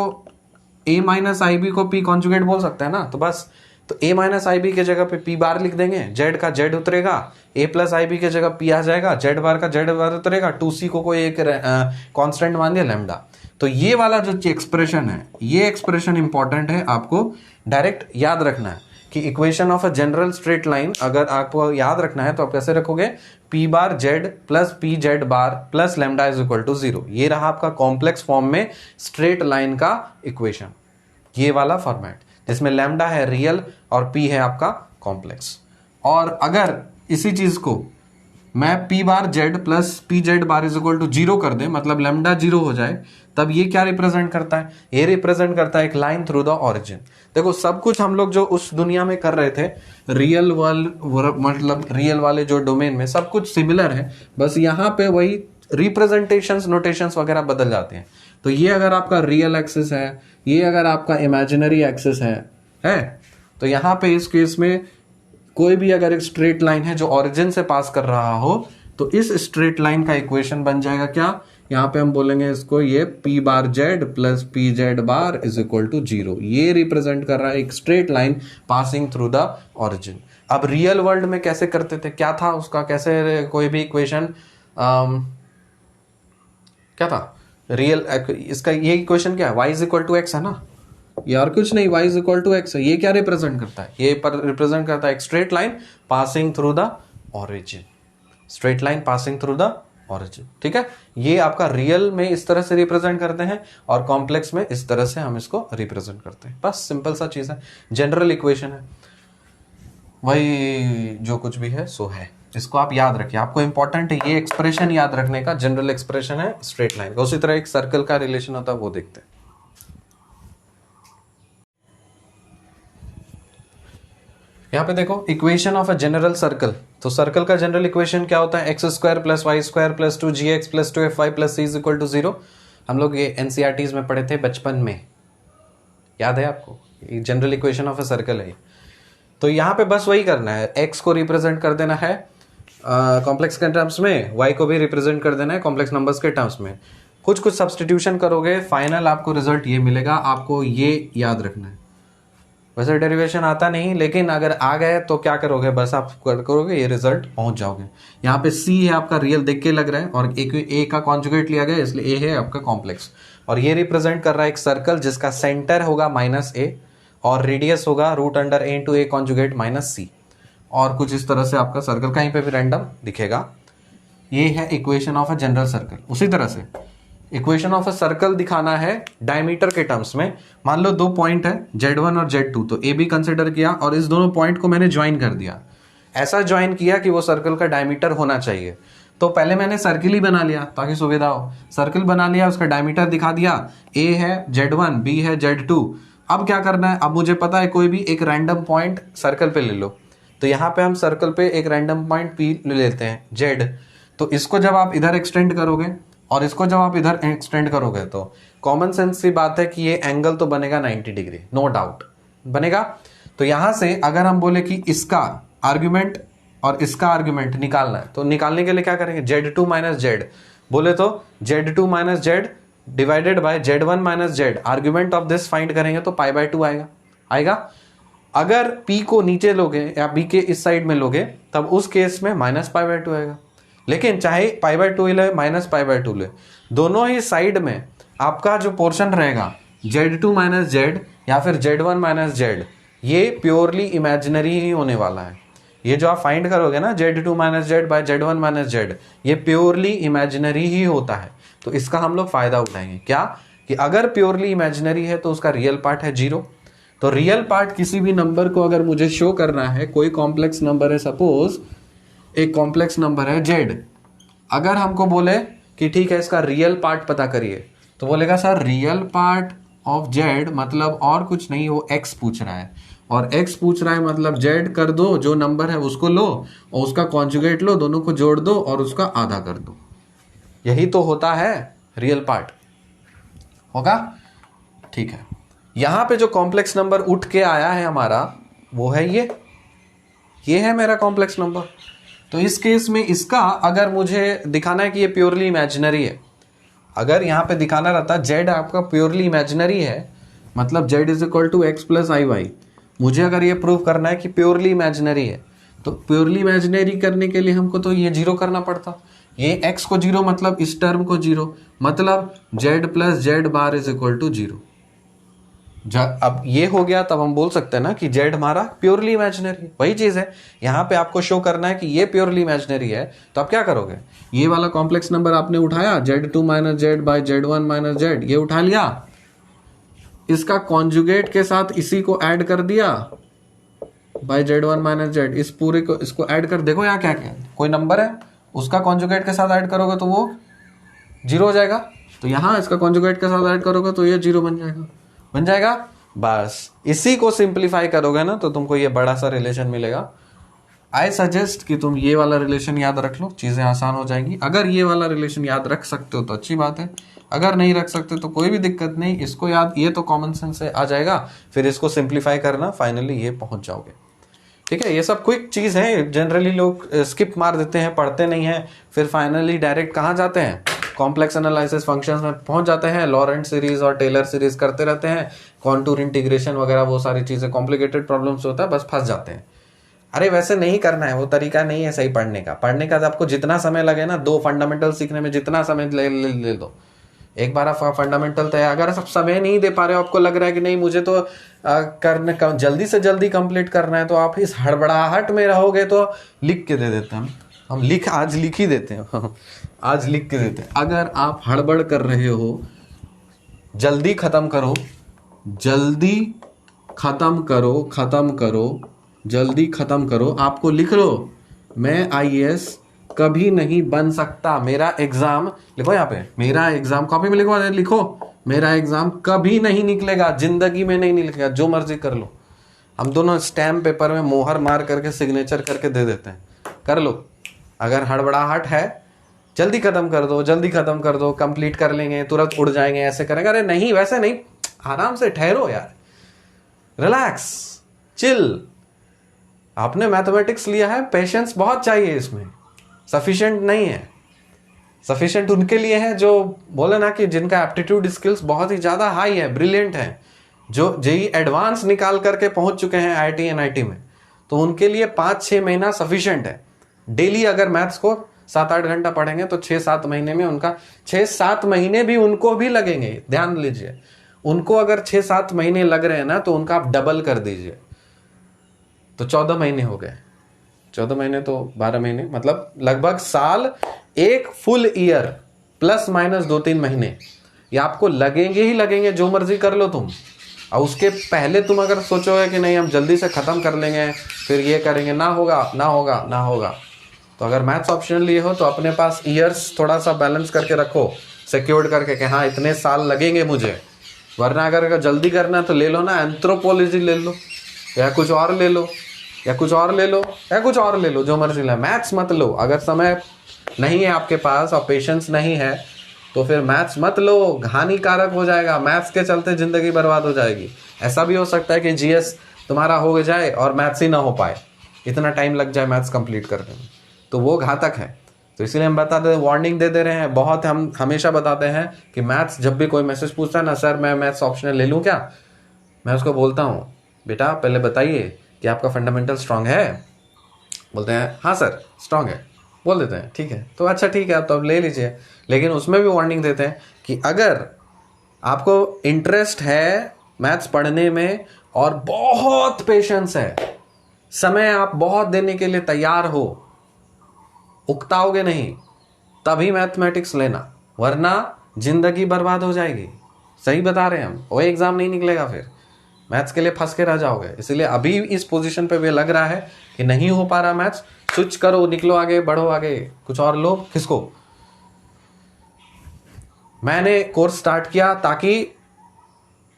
a माइनस आई बी को p कॉन्जुगेट बोल सकते हैं ना? तो बस तो a माइनस आई बी के जगह पे p बार लिख देंगे, z का z उतरेगा, a प्लस आई बी के जगह p आ जाएगा, z बार का z बार उतरेगा, 2c को कोई एक कांस्टेंट मान दिया लैम्डा। तो ये वाला जो एक्सप्रेशन है, ये एक्सप्रेशन इंपॉर्टेंट है, आपको डायरेक्ट याद रखना है कि equation of a general straight line अगर आपको याद रखना है तो आप कैसे रखोगे? p bar z plus p z bar plus lambda is equal to 0। ये रहा आपका कॉम्प्लेक्स फॉर्म में स्ट्रेट लाइन का इक्वेशन, ये वाला फॉर्मेट जिसमें लैम्डा है रियल और p है आपका कॉम्प्लेक्स। और अगर इसी चीज को मैं p bar z plus p z bar is equal to 0 कर दे, मतलब लैम्डा 0 हो जाए, तब ये क्या रिप्रेजेंट करता है? ये रिप्रेजेंट करता है एक लाइन थ्रू द ओरिजिन। देखो सब कुछ हम लोग जो उस दुनिया में कर रहे थे, रियल वर्ल्ड मतलब रियल वाले जो डोमेन में सब कुछ सिमिलर है, बस यहाँ पे वही रिप्रेजेंटेशंस नोटेशंस वगैरह बदल जाते हैं। तो ये अगर आपका रियल एक्सिस है, ये अगर आपका इमेजिनरी एक्सिस है, तो यहाँ पे इस केस में कोई भी अगर एक स्ट्रेट लाइन है जो ओरिजिन से पास कर रहा हो तो इस स्ट्रेट लाइन का इक्वेशन बन जाएगा क्या, यहाँ पे हम बोलेंगे इसको ये P bar Z plus P Z bar is equal to 0। ये रिप्रेजेंट कर रहा है एक straight line passing through the origin. अब रियल वर्ल्ड में कैसे करते थे, क्या था उसका, कैसे कोई भी इक्वेशन क्या था रियल, इसका ये इक्वेशन क्या है, y is equal to X है ना, ये और कुछ नहीं, y is equal to X है। ये क्या रिप्रेजेंट करता है, ये पर रिप्रेजेंट करता है एक straight line passing through the origin, straight line passing through the origin. ठीक है, ये आपका रियल में इस तरह से रिप्रेजेंट करते हैं और कॉम्प्लेक्स में इस तरह से हम इसको रिप्रेजेंट करते हैं। बस सिंपल सा चीज है, जनरल इक्वेशन है, वही जो कुछ भी है सो है। इसको आप याद रखिए, आपको इंपॉर्टेंट है ये एक्सप्रेशन याद रखने का, जनरल एक्सप्रेशन है स्ट्रेट लाइन का। उसी तरह एक सर्कल का रिलेशन होता है वो देखते हैं। यहाँ पे देखो equation of a general circle, तो सर्कल का जनरल इक्वेशन क्या होता है, X square plus Y square plus 2gx plus 2fy plus c is equal to 0। हम लोग ये एनसीईआरटीज में पढ़े थे बचपन में, याद है आपको, ये general equation of a circle है। तो यहाँ पे बस वही करना है, x को रिप्रेजेंट कर देना है कॉम्प्लेक्स के टर्म्स में, y को भी रिप्रेजेंट कर देना है कॉम्प्लेक्स नंबर्स के टर्म्स में। कुछ कुछ सब्सटीट्यूशन करोगे, फाइनल आपको रिजल्ट ये मिलेगा। आपको ये याद रखना है, वैसे डेरिवेशन आता नहीं, लेकिन अगर आ गए तो क्या करोगे, बस आप करोगे ये रिजल्ट पहुंच जाओगे। यहाँ पे c है आपका रियल देख के लग रहा है, और a का कॉन्जुगेट लिया गया इसलिए a है आपका कॉम्प्लेक्स, और ये रिप्रेजेंट कर रहा है एक सर्कल जिसका सेंटर होगा -a और रेडियस होगा √a कॉन्जुगेट -c, और कुछ इस तरह से आपका सर्कल कहीं पे भी रैंडम दिखेगा। ये है equation of a general circle. उसी तरह से इक्वेशन ऑफ अ सर्कल दिखाना है डायमीटर के टर्म्स में। मान लो दो पॉइंट है Z1 और Z2, तो ए बी कंसिडर किया और इस दोनों पॉइंट को मैंने ज्वाइन कर दिया, ऐसा ज्वाइन किया कि वो सर्कल का डायमीटर होना चाहिए। तो पहले मैंने सर्किल ही बना लिया ताकि सुविधा हो, सर्किल बना लिया, उसका डायमीटर दिखा दिया, ए है Z1, बी है Z2। अब क्या करना है, अब मुझे पता है कोई भी एक रैंडम पॉइंट सर्कल पे ले लो, तो यहाँ पे हम सर्कल पे एक रैंडम पॉइंट पी ले लेते हैं Z। तो इसको जब आप इधर एक्सटेंड करोगे और इसको जब आप इधर एक्सटेंड करोगे तो कॉमन सेंस की बात है कि ये एंगल तो बनेगा 90 डिग्री, नो डाउट बनेगा। तो यहां से अगर हम बोले कि इसका आर्ग्यूमेंट और इसका आर्ग्यूमेंट निकालना है, तो निकालने के लिए क्या करेंगे, Z2 माइनस Z बोले तो Z2 minus Z divided by Z1 minus Z, argument of this find करेंगे तो π/2 आएगा। अगर P को नीचे लोगे या B के इस साइड में लोगे तब उस केस में -π/2 आएगा। लेकिन चाहे π/2 ले -π/2 ले, दोनों ही साइड में आपका जो पोर्शन रहेगा Z2 माइनस Z या फिर Z1 माइनस Z, ये प्योरली इमेजिनरी ही होने वाला है। ये जो आप फाइंड करोगे ना Z2 minus Z by Z1 minus Z, ये प्योरली इमेजिनरी ही होता है। तो इसका हम लोग फायदा उठाएंगे क्या, कि अगर प्योरली इमेजिनरी है तो उसका रियल पार्ट है 0। तो रियल पार्ट किसी भी नंबर को अगर मुझे शो करना है, कोई कॉम्प्लेक्स नंबर है, सपोज एक कॉम्प्लेक्स नंबर है Z, अगर हमको बोले कि ठीक है इसका रियल पार्ट पता करिए, तो बोलेगा sir real part of Z मतलब और कुछ नहीं, वो x पूछ रहा है, और x पूछ रहा है मतलब Z कर दो, जो नंबर है उसको लो और उसका कॉन्जुगेट लो, दोनों को जोड़ दो और उसका आधा कर दो। यही तो होता है रियल पार्ट, होगा। ठीक है, यहां पे जो कॉम्प्लेक्स नंबर उठ के आया है हमारा वो है ये है मेरा कॉम्प्लेक्स नंबर। तो इस केस में इसका अगर मुझे दिखाना है कि ये प्योरली इमेजिनरी है, अगर यहाँ पे दिखाना रहता Z आपका प्योरली इमेजिनरी है, मतलब Z is equal to X plus I Y, मुझे अगर ये प्रूव करना है कि प्योरली इमेजिनरी है, तो प्योरली इमेजिनरी करने के लिए हमको तो ये 0 करना पड़ता। ये x को 0 मतलब इस टर्म को 0, मतलब Z plus Z bar is equal to 0। अब ये हो गया, तब हम बोल सकते हैं ना कि Z हमारा प्योरली इमेजिनरी। वही चीज है, यहाँ पे आपको शो करना है कि ये प्योरली इमेजिनरी है, तो आप क्या करोगे, ये वाला कॉम्प्लेक्स नंबर आपने उठाया Z2 minus Z by Z1 minus Z, ये उठा लिया, इसका कॉन्जुगेट के साथ इसी को ऐड कर दिया बाय Z1 माइनस Z, इस पूरे को इसको ऐड कर, देखो यहाँ क्या क्या कोई नंबर है उसका कॉन्जुगेट के साथ ऐड करोगे तो वो 0 हो जाएगा, तो यहाँ इसका कॉन्जुगेट के साथ ऐड करोगे तो ये 0 बन जाएगा। बस इसी को सिंप्लीफाई करोगे ना तो तुमको ये बड़ा सा रिलेशन मिलेगा। आई सजेस्ट कि तुम ये वाला रिलेशन याद रख लो, चीजें आसान हो जाएंगी। अगर ये वाला रिलेशन याद रख सकते हो तो अच्छी बात है, अगर नहीं रख सकते तो कोई भी दिक्कत नहीं, इसको याद, ये तो कॉमन सेंस से आ जाएगा, फिर इसको सिंप्लीफाई करना, फाइनली ये पहुंच जाओगे। ठीक है, ये सब क्विक चीज है, जनरली लोग स्किप मार देते हैं, पढ़ते नहीं हैं, फिर फाइनली डायरेक्ट कहाँ जाते हैं, कॉम्प्लेक्स एनालिसिस फंक्शंस में पहुंच जाते हैं, लॉरेंट सीरीज और टेलर सीरीज करते रहते हैं, कॉन्टूर इंटीग्रेशन वगैरह वो सारी चीजें, कॉम्प्लिकेटेड प्रॉब्लम्स होता है, बस फंस जाते हैं। अरे वैसे नहीं करना है, वो तरीका नहीं है सही पढ़ने का। पढ़ने का आपको जितना समय लगे ना, 2 फंडामेंटल सीखने में जितना समय ले दो, एक बार आप फंडामेंटल तैयार, अगर आप समय नहीं दे पा रहे हो, आपको लग रहा है कि नहीं मुझे तो करने का जल्दी से जल्दी कंप्लीट करना है, तो आप इस हड़बड़ाहट में रहोगे तो लिख के दे देते हैं हम आज लिख ही देते हैं आज लिख के देते हैं। अगर आप हड़बड़ कर रहे हो, जल्दी खत्म करो, जल्दी खत्म करो, जल्दी खत्म करो, आपको लिख लो मैं आईएएस कभी नहीं बन सकता, मेरा एग्जाम लिखो यहाँ पे, मेरा एग्जाम कॉपी में लिखो, मेरा एग्जाम कभी नहीं निकलेगा, जिंदगी में नहीं निकलेगा, जो मर्जी कर लो। हम दोनों स्टैम्प पेपर में मोहर मार करके सिग्नेचर करके दे देते हैं, कर लो। अगर हड़बड़ाहट है, जल्दी खत्म कर दो, जल्दी खत्म कर दो, कंप्लीट कर लेंगे, तुरंत उड़ जाएंगे, ऐसे करेंगे। अरे नहीं, वैसे नहीं, आराम से ठहरो यार, रिलैक्स, चिल। आपने मैथमेटिक्स लिया है, पेशेंस बहुत चाहिए इसमें, सफिशिएंट नहीं है। सफिशिएंट उनके लिए है जो बोले ना कि जिनका एप्टीट्यूड स्किल्स बहुत ही ज्यादा हाई है, ब्रिलियंट है, जो जेई एडवांस निकाल करके पहुंच चुके हैं आईआईटी एनआईटी में, तो उनके लिए 5-6 महीना सफिशिएंट है। डेली अगर मैथ्स को 7-8 घंटा पढ़ेंगे तो 6-7 महीने में उनका 6-7 महीने भी उनको भी लगेंगे। ध्यान लीजिए, उनको अगर 6-7 महीने लग रहे हैं ना, तो उनका आप डबल कर दीजिए, तो 14 महीने हो गए। 14 महीने तो 12 महीने, मतलब लगभग साल, एक फुल ईयर प्लस माइनस 2-3 महीने, ये आपको लगेंगे ही लगेंगे, जो मर्जी कर लो तुम। और उसके पहले तुम अगर सोचोगे कि नहीं हम जल्दी से खत्म कर लेंगे, फिर ये करेंगे, ना होगा ना होगा ना होगा। तो अगर मैथ्स ऑप्शनल लिए हो तो अपने पास ईयर्स थोड़ा सा बैलेंस करके रखो, सिक्योर्ड करके कि हाँ इतने साल लगेंगे मुझे। वरना अगर जल्दी करना है तो ले लो ना, एंथ्रोपोलॉजी ले लो, या कुछ और ले लो, या कुछ और ले लो, या कुछ और ले लो, जो मर्जी ले। मैथ्स मत लो, अगर समय नहीं है आपके पास और पेशेंस नहीं है तो फिर मैथ्स मत लो, हानिकारक हो जाएगा, मैथ्स के चलते जिंदगी बर्बाद हो जाएगी। ऐसा भी हो सकता है कि जीएस तुम्हारा हो जाए और मैथ्स ही ना हो पाए, इतना टाइम लग जाए मैथ्स कंप्लीट करने में, तो वो घातक है। तो इसलिए हम बता दे, वार्निंग दे रहे हैं बहुत, हम हमेशा बताते हैं कि मैथ्स, जब भी कोई मैसेज पूछता है ना, सर मैं मैथ्स ऑप्शनल ले लूँ क्या, मैं उसको बोलता हूँ बेटा पहले बताइए कि आपका फंडामेंटल स्ट्रांग है। बोलते हैं हाँ सर स्ट्रांग है, बोल देते हैं ठीक है, तो अच्छा ठीक है आप तो अब ले लीजिए। लेकिन उसमें भी वार्निंग देते हैं कि अगर आपको इंटरेस्ट है मैथ्स पढ़ने में और बहुत पेशेंस है, समय आप बहुत देने के लिए तैयार हो, उकताओगे नहीं, तभी मैथमेटिक्स लेना, वरना जिंदगी बर्बाद हो जाएगी। सही बता रहे हैं हम, वो एग्जाम नहीं निकलेगा, फिर मैथ्स के लिए फंस के रह जाओगे। इसलिए अभी इस पोजीशन पे भी लग रहा है कि नहीं हो पा रहा मैथ्स, स्विच करो, निकलो आगे, बढ़ो आगे, कुछ और लो। किसको? मैंने कोर्स स्टार्ट किया ताकि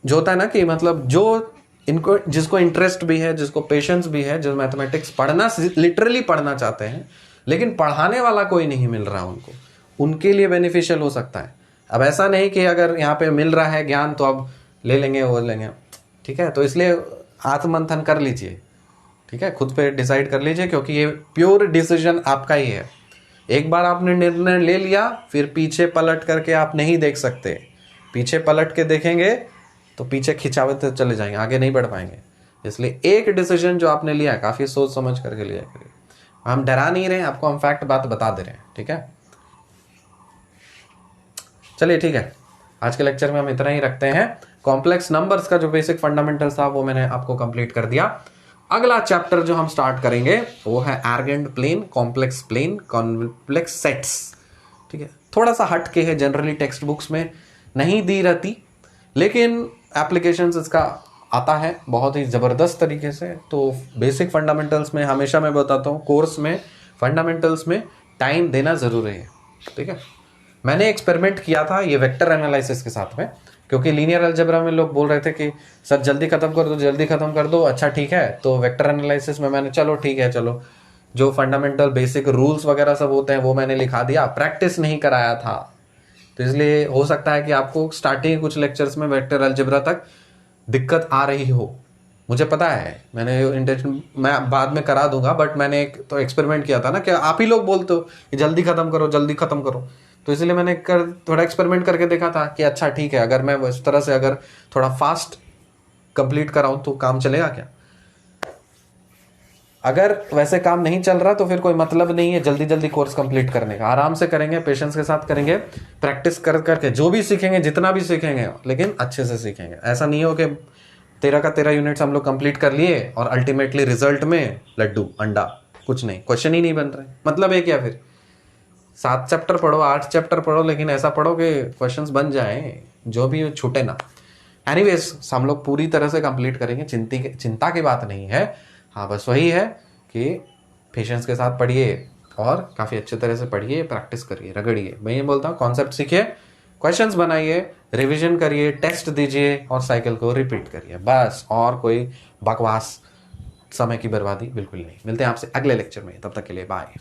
जो होता है ना कि मतलब जो इनको, जिसको इंटरेस्ट भी है, जिसको पेशेंस भी है, जो मैथमेटिक्स पढ़ना लिटरली पढ़ना चाहते हैं, लेकिन पढ़ाने वाला कोई नहीं मिल रहा उनको, उनके लिए बेनिफिशियल हो सकता है। अब ऐसा नहीं कि अगर यहाँ पे मिल रहा है ज्ञान तो अब ले लेंगे वो लेंगे, ठीक है। तो इसलिए आत्ममंथन कर लीजिए, ठीक है, खुद पे डिसाइड कर लीजिए, क्योंकि ये प्योर डिसीजन आपका ही है। एक बार आपने निर्णय ले लिया, फिर पीछे पलट करके आप नहीं देख सकते। पीछे पलट के देखेंगे तो पीछे खिंचावते चले जाएंगे, आगे नहीं बढ़ पाएंगे। इसलिए एक डिसीजन जो आपने लिया है, काफी सोच समझ करके लिया करिए। हम डरा नहीं रहे हैं आपको, हम फैक्ट बात बता दे रहे हैं, ठीक है। चलिए ठीक है, आज के लेक्चर में हम इतना ही रखते हैं। कॉम्प्लेक्स नंबर्स का जो बेसिक फंडामेंटल था वो मैंने आपको कंप्लीट कर दिया। अगला चैप्टर जो हम स्टार्ट करेंगे वो है Argand plane, complex plane, complex sets, ठीक है। थोड़ा सा हट के है, जनरली टेक्स्ट बुक्स में नहीं दी रहती, लेकिन एप्लीकेशंस इसका आता है बहुत ही ज़बरदस्त तरीके से। तो बेसिक फंडामेंटल्स में हमेशा मैं बताता हूँ, कोर्स में फंडामेंटल्स में टाइम देना ज़रूरी है, ठीक है। मैंने एक्सपेरिमेंट किया था ये वेक्टर एनालिसिस के साथ में, क्योंकि लीनियर अलजेब्रा में लोग बोल रहे थे कि सर जल्दी खत्म कर दो, जल्दी खत्म कर दो। अच्छा ठीक है, तो वेक्टर एनालिसिस में मैंने चलो ठीक है, चलो जो फंडामेंटल बेसिक रूल्स वगैरह सब होते हैं वो मैंने लिखा दिया, प्रैक्टिस नहीं कराया था। तो इसलिए हो सकता है कि आपको स्टार्टिंग कुछ लेक्चर्स में वेक्टर अलजेब्रा तक दिक्कत आ रही हो, मुझे पता है, मैंने इंटेंशन मैं बाद में करा दूंगा, बट मैंने एक तो एक्सपेरिमेंट किया था ना कि आप ही लोग बोलते हो कि जल्दी खत्म करो जल्दी खत्म करो, तो इसलिए मैंने थोड़ा एक्सपेरिमेंट करके देखा था कि अच्छा ठीक है, अगर मैं इस तरह से अगर थोड़ा फास्ट कंप्लीट कराऊं तो काम चलेगा क्या। अगर वैसे काम नहीं चल रहा तो फिर कोई मतलब नहीं है जल्दी जल्दी कोर्स कंप्लीट करने का। आराम से करेंगे, पेशेंस के साथ करेंगे, प्रैक्टिस कर करके जो भी सीखेंगे, जितना भी सीखेंगे, लेकिन अच्छे से सीखेंगे। ऐसा नहीं हो कि 13 का 13 यूनिट्स हम लोग कंप्लीट कर लिए और अल्टीमेटली रिजल्ट में लड्डू अंडा कुछ नहीं, क्वेश्चन ही नहीं बन रहे, मतलब है क्या फिर। 7 चैप्टर पढ़ो 8 चैप्टर पढ़ो, लेकिन ऐसा पढ़ो कि क्वेश्चंस बन जाए, जो भी छूटे ना। एनीवेज हम लोग पूरी तरह से कंप्लीट करेंगे, चिंता की बात नहीं है। हाँ बस वही है कि पेशेंस के साथ पढ़िए और काफ़ी अच्छे तरह से पढ़िए, प्रैक्टिस करिए, रगड़िए। मैं ये बोलता हूँ कॉन्सेप्ट सीखिए, क्वेश्चंस बनाइए, रिवीजन करिए, टेस्ट दीजिए और साइकिल को रिपीट करिए, बस। और कोई बकवास समय की बर्बादी बिल्कुल नहीं। मिलते हैं आपसे अगले लेक्चर में, तब तक के लिए बाय।